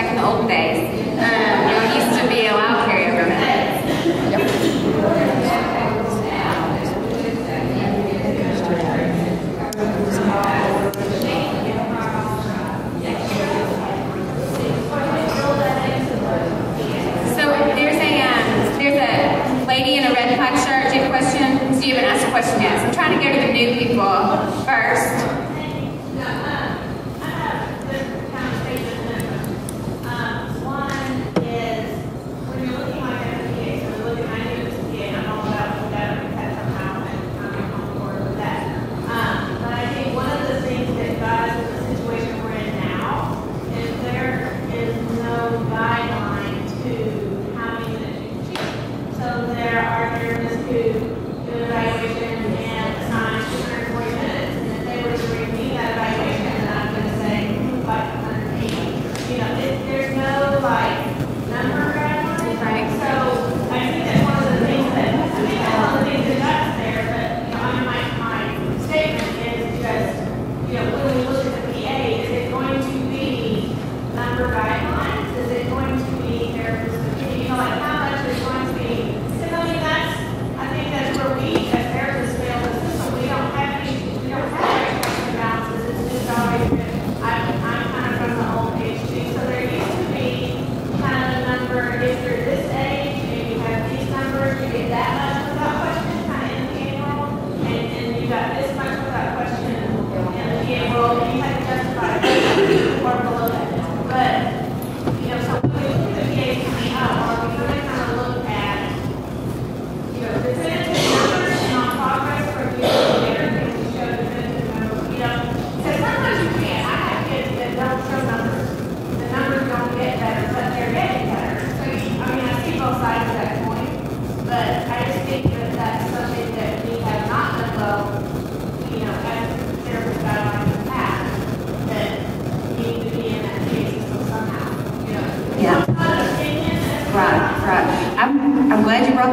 in the old days, it used to be allowed carryover minutes.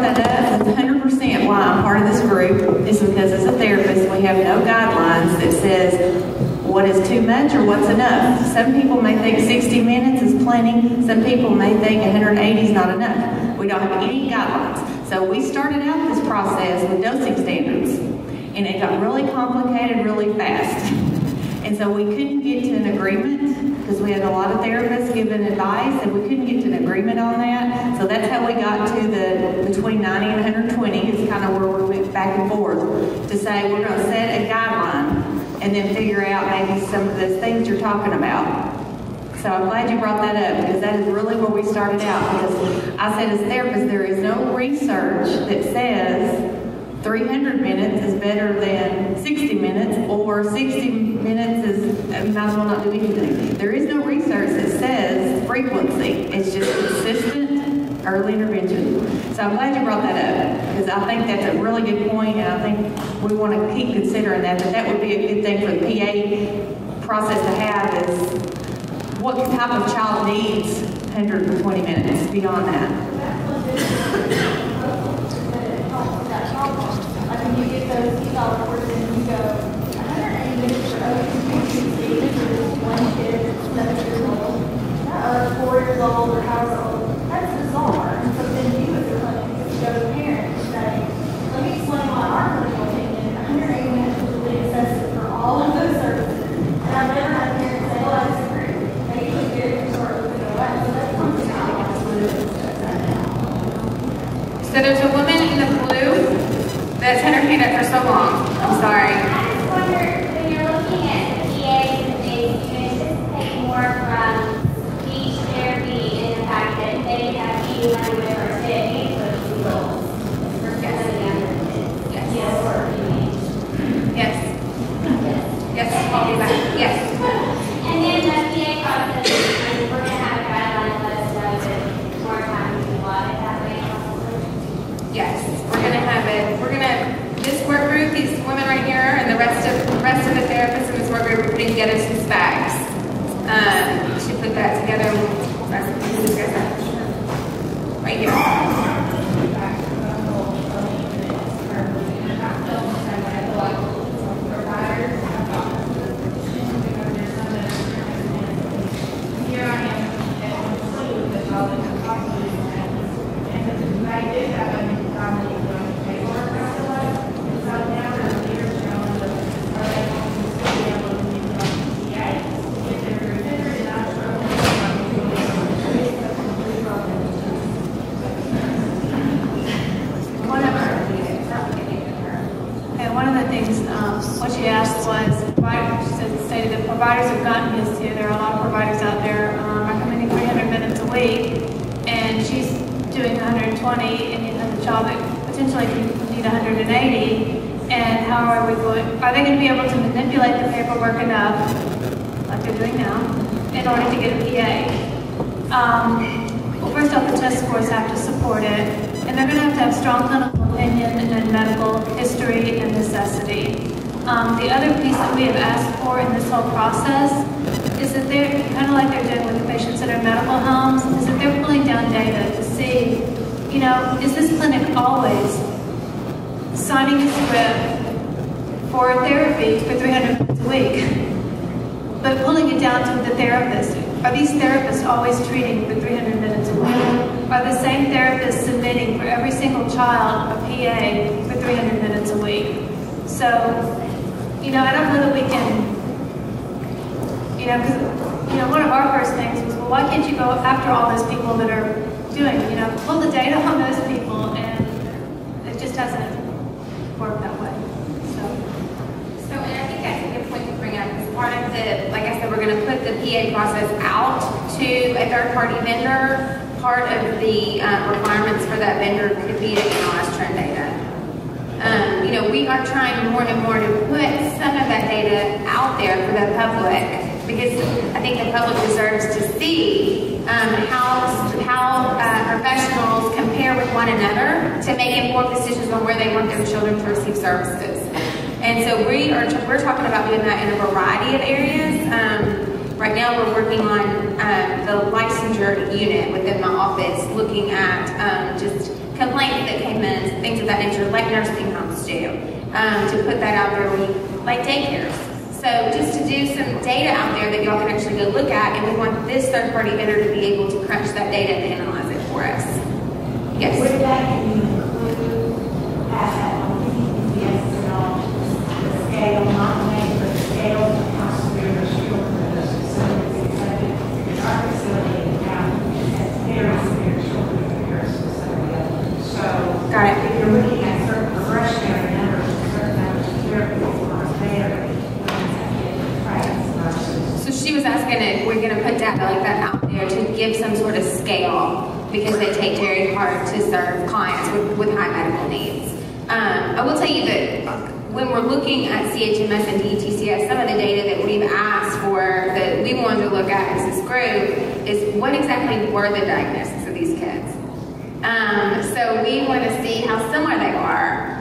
brought that up, 100% why I'm part of this group is because as a therapist, we have no guidelines that says what is too much or what's enough. Some people may think 60 minutes is plenty. Some people may think 180 is not enough. We don't have any guidelines. So we started out this process with dosing standards, and it got really complicated really fast. And so we couldn't get to an agreement because we had a lot of therapists giving advice, and we couldn't get to an agreement on that. So that's how we got to the between 90 and 120 is kind of where we went back and forth to say we're going to set a guideline and then figure out maybe some of those things you're talking about. So I'm glad you brought that up because that is really where we started out. Because I said as therapists, there is no research that says 300 minutes is better than 60 minutes or 60 minutes is, you might as well not do anything. There is no research that says frequency. It's just consistent early intervention. So I'm glad you brought that up because I think that's a really good point, and I think we want to keep considering that that would be a good thing for the PA process to have is what type of child needs 120 minutes beyond that. Like when you get those eval reports and you go, 180 minutes for OTPC, this is one kid, 7 years old, or 4 years old, or however old. That's bizarre. And so then you as a clinic just go to the parent and say, let me explain why our clinical opinion, 180 minutes is really excessive for all of those services. And I've never had a parent say, well, I disagree. They usually get it sort of go away. So that's something I want to discuss right now. So there's a woman in the blue that's had her hand up for so long. I'm sorry. I just wonder, when you're looking at the PAs and things, do you anticipate more from speech therapy and the fact that they have eating language or steady with people for some of the younger kids? Yes. Yes. Or Yes. Yes. I'll be back. Yes. and then the PA process, we're going to have a guideline let us know that more time we can allot it that way. Yes. We're going to have it. We're going to, this work group, these women right here, and the rest of the therapists in this work group are putting together some specs. We should put that together. We'll discuss that. Right here. What she asked was, she stated that providers have gotten used to, there are a lot of providers out there recommending 300 minutes a week, and she's doing 120, and the child that potentially could need 180, and how are we going, are they going to be able to manipulate the paperwork enough, like they're doing now, in order to get a PA? Well, first off, the test scores have to support it, and they're going to have strong clinical opinion and medical history and necessity. The other piece that we have asked for in this whole process is that they're, kind of like they're doing with the patients at our medical homes, is that they're pulling down data to see, you know, is this clinic always signing a script for therapy for 300 minutes a week, but pulling it down to the therapist? Are these therapists always treating for 300 minutes a week? Are the same therapists submitting for every single child a PA for 300 minutes a week? So, you know, I don't know that we can, you know, because, you know, one of our first things was, well, why can't you go after all those people that are doing, you know, pull the data on those people, and it just hasn't worked that way. So, and I think that's a good point to bring up. As part of the, like I said, we're going to put the PA process out to a third-party vendor. Part of the requirements for that vendor could be to analyze trend data. You know, we are trying more and more to put some of that data out there for the public, because I think the public deserves to see how professionals compare with one another to make informed decisions on where they want their children to receive services. And so we're talking about doing that in a variety of areas. Right now we're working on the licensure unit within my office, looking at just complaints that came in, things of that nature, like nursing homes do, to put that out there, like daycares. So just to do some data out there that y'all can actually go look at, and we want this third-party vendor to be able to crunch that data and analyze it for us. Yes? With that, can you include yes or no, the scale, not the name, but the scale of how severe the children in those facilities accepted? Because our facility in town has very severe children in comparison to some of the others. So, got it. If you're looking at certain progressionary numbers, certain numbers of therapies are there. So she was asking if we're going to put data like that out there to give some sort of scale, because they take very hard to serve clients with high medical needs. I will tell you that when we're looking at CHMS and DHS, some of the data that we've asked for, that we wanted to look at as this group, is what exactly were the diagnoses of these kids. So we want to see how similar they are.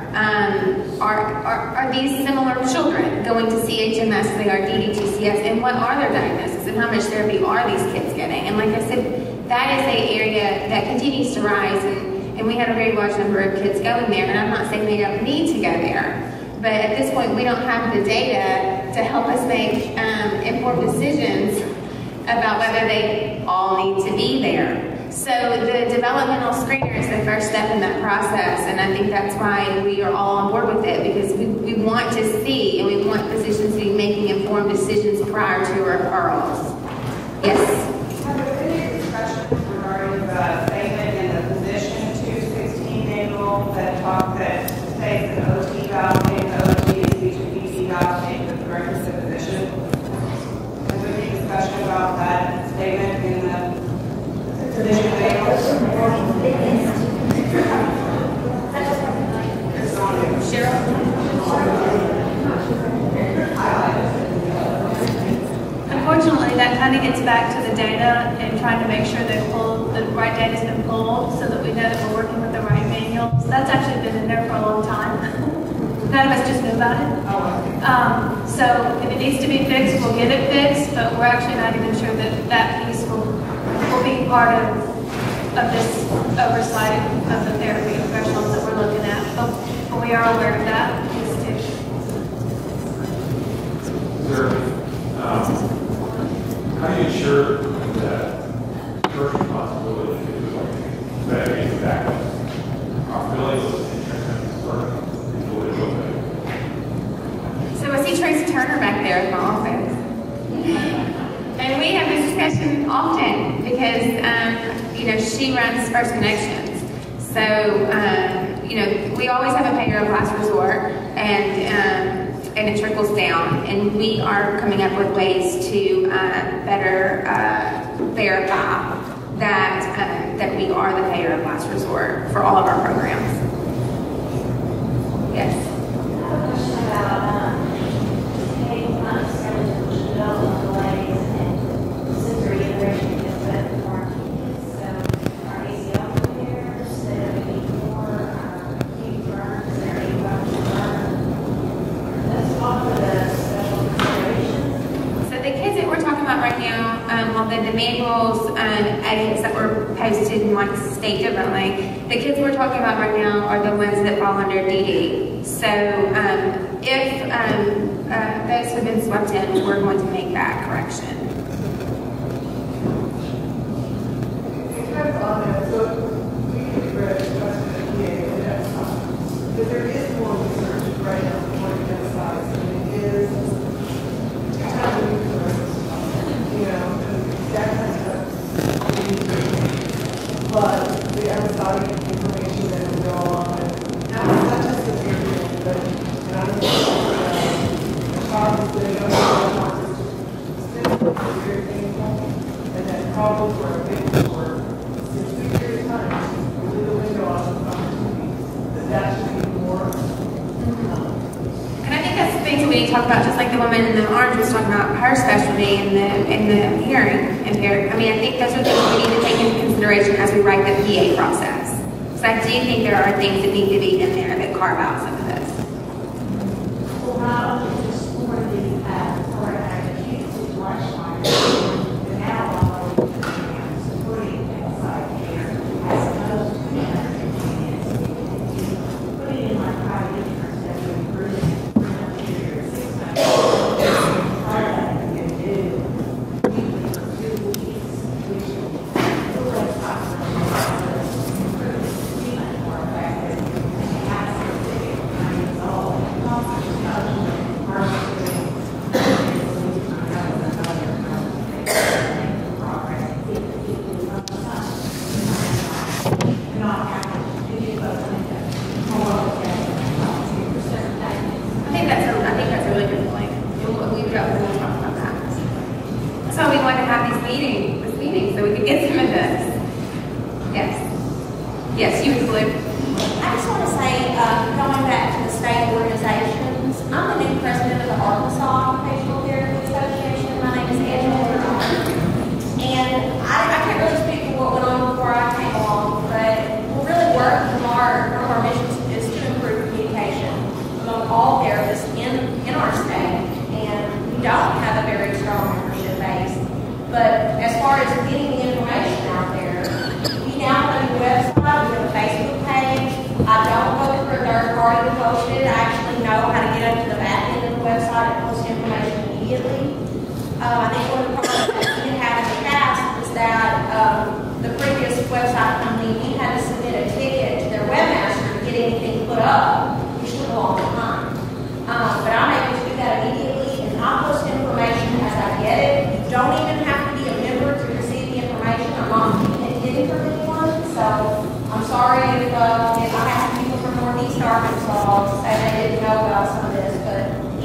Are these similar children going to CHMS as they are DHS, and what are their diagnoses, and how much therapy are these kids getting? And like I said, that is an area that continues to rise, and we have a very large number of kids going there, and I'm not saying they don't need to go there, but at this point we don't have the data to help us make informed decisions about whether they all need to be there. So the developmental screener is the first step in that process, and I think that's why we are all on board with it, because we want to see, and we want physicians to be making informed decisions prior to referrals. Yes? Have there been any discussions regarding the statement in the position 216 manual that states an OT validating the OT is speech and PT validating the correctness of position? Has there been any discussion about that statement in the position manual? Unfortunately, that kind of gets back to the data and trying to make sure that the right data's been pulled so that we know that we're working with the right manuals. That's actually been in there for a long time. None of us just knew about it. So if it needs to be fixed, we'll get it fixed, but we're actually not even sure that that piece will be part of this oversight of the therapy professionals that we're looking at. But we are aware of that piece too. How do you ensure that first responsibility is that is back our feelings So I see Tracy Turner back there in my office. And we have this discussion often because, she runs First Connections. So, we always have a payer of last resort, and it trickles down. And we are coming up with ways to better verify that we are the payer of last resort for all of our programs. Yes. I have a question about taking unscheduled development delays and sensory integration because of quarantine. So our ACL repairs, that we need more acute burns, is there any way to learn? Let's talk about the special considerations. So the kids that we're talking about right now, the manuals edits that were posted and like state differently, the kids we're talking about right now are the ones that fall under DD. So if those have been swept in, we're going to make that correction. But there is more research right now for genocides, and it is kind of that kind of stuff. But the outside information that will go on, and not just the theory, but I don't know, obviously, it's very painful, and that probably for a big for a specific period of time, we leave the window on opportunity, that should be more. And I think that's the things that we need to talk about, just like the woman in the orange was talking about her specialty and the hearing impaired. I mean, I think those are things we need to take into consideration as we write the PA process. So I do think there are things that need to be in there that carve out some of this. Well, not only just for an acute situation like that, but now supporting outside care as opposed to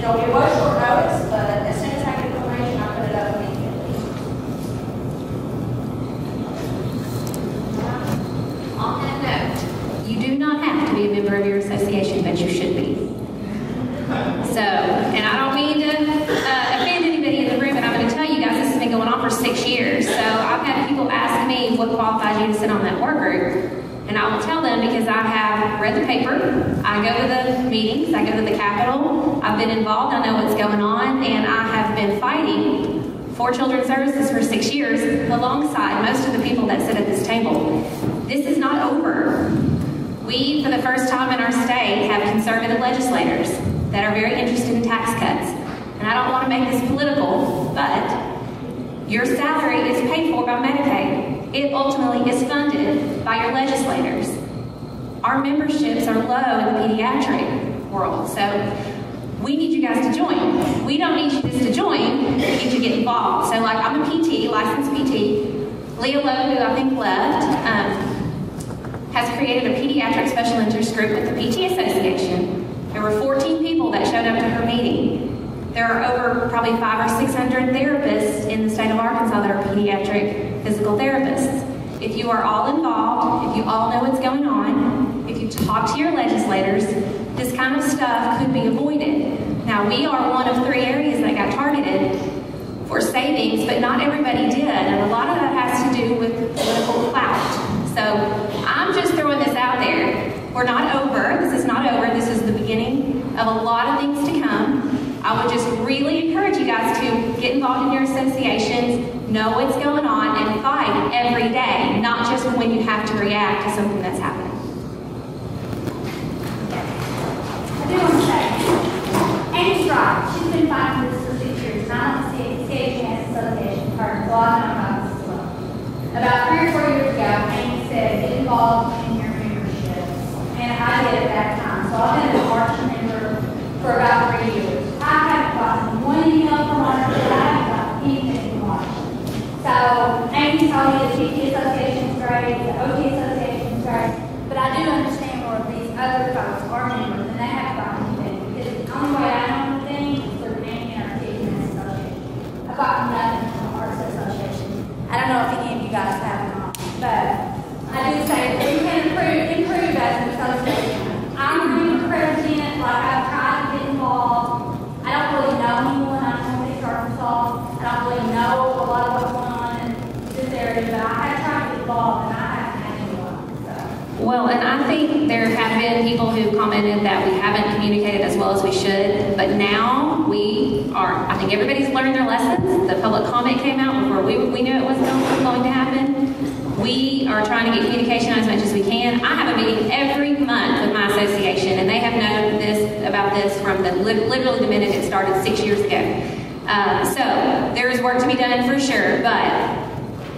know, it was short notice, but as soon as I get information, I put it up immediately. On that note, you do not have to be a member of your association, but you should be. So, and I don't mean to offend anybody in the room, but I'm going to tell you guys this has been going on for 6 years. So I've had people ask me what qualifies you to sit on that work group. And I will tell them because I have read the paper, I go to the meetings, I go to the Capitol, I've been involved, I know what's going on, and I have been fighting for Children's Services for 6 years alongside most of the people that sit at this table. This is not over. We, for the first time in our state, have conservative legislators that are very interested in tax cuts. And I don't want to make this political, but your salary is paid for by Medicaid. It ultimately is funded by your legislators. Our memberships are low in the pediatric world, so we need you guys to join. We don't need you just to join, we need you to get involved. So like I'm a PT, licensed PT. Leah Lowe, who I think left, has created a pediatric special interest group with the PT Association. There were 14 people that showed up to her meeting. There are over probably 500 or 600 therapists in the state of Arkansas that are pediatric physical therapists. If you are all involved, if you all know what's going on, if you talk to your legislators, this kind of stuff could be avoided. Now, we are one of 3 areas that got targeted for savings, but not everybody did, and a lot of that has to do with political clout. So I'm just throwing this out there. We're not over. This is not over. This is the beginning of a lot of things to come. I would just really encourage you guys to get involved in your associations, know what's going on, and fight every day, not just when you have to react to something that's happening. I do want to say, Amy's right. She's been fighting this for 6 years, and I don't see she has association partners. Well, I know about this as well. About 3 or 4 years ago, Amy said, get involved in your membership. And I did at that time. So I've been a March member for about 3 years. I haven't gotten one email from March, but I haven't gotten anything from March. So Amy told me the PT Association is great, the OT Association is great, but I do understand where these other folks are members and they haven't gotten anything. Because the only way I know anything is through Amy and our Kids Association. I've gotten nothing from the Arts Association. I don't know if any of you guys have or not, but I do say that we can improve as an association. I'm the president, like I've tried to get involved. I don't really know anyone. I'm from East Arkansas. I don't really know a lot of what's going on in this area, but I have tried to get involved and I haven't had anyone. So. Well, and I think there have been people who commented that we haven't communicated as well as we should, but now we are. I think everybody's learned their lessons. The public comment came out before we knew it was going to happen. We are trying to get communication as much as we can. I have a meeting every month with my association, and they have known about this from literally the minute it started 6 years ago. So there is work to be done for sure, but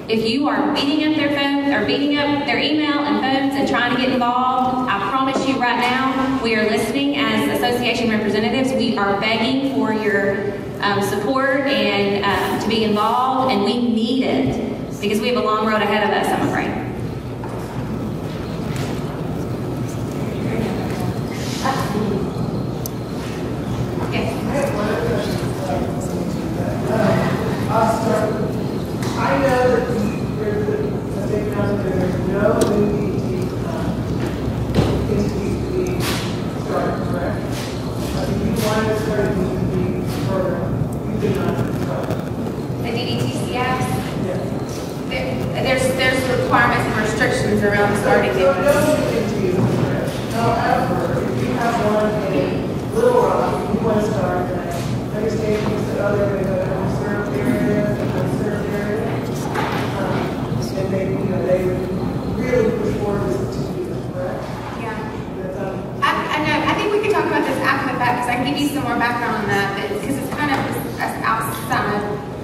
if you are beating up their phone or beating up their email and phones and trying to get involved, I promise you right now, we are listening as association representatives. We are begging for your support and to be involved, and we need it. Because we have a long road ahead of us, I'm afraid. I have one other question. I know that there's no new entity to be started, correct? I think you wanted to start a new program. You did not start. The DDTCS? There's requirements and restrictions around starting So no new entities, correct? However, if you have one in Little Rock, you want to start in that. Understand you said, oh, they're going to go to unserved areas and unserved areas. And they would really push forward this to you, correct? Yeah. I know. I think we could talk about this after the fact because I can give you some more background on that because it's kind of outside.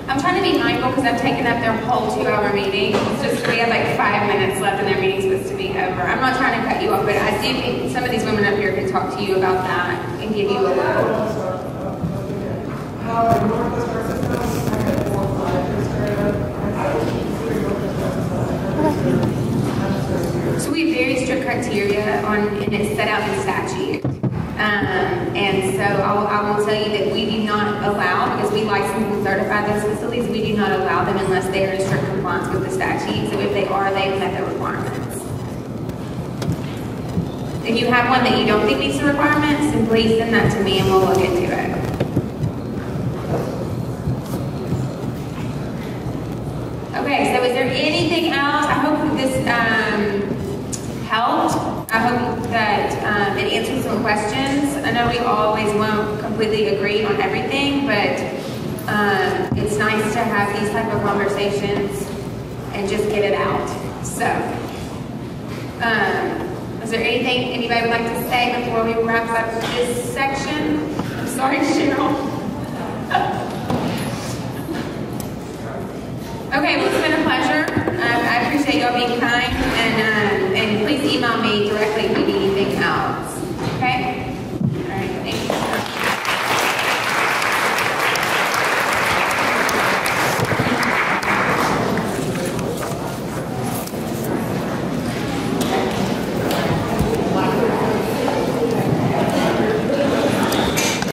I'm trying to be mindful because I've taken up their whole 2-hour meeting. It's just we have like 5 minutes left and their meeting's supposed to be over. I'm not trying to cut you off, but I do think some of these women up here can talk to you about that and give you a little. So we have very strict criteria on, and it's set out in statute. And so I will tell you that we outside those facilities, we do not allow them unless they are in strict compliance with the statute. So if they are, they've met the requirements. If you have one that you don't think meets the requirements, then please send that to me and we'll look into it. Okay, so is there anything else? I hope this helped. I hope that it answered some questions. I know we always won't completely agree on everything, but it's nice to have these type of conversations and just get it out. So, is there anything anybody would like to say before we wrap up this section? I'm sorry, Cheryl. Okay, well, it's been a pleasure. I appreciate y'all being kind, and please email me directly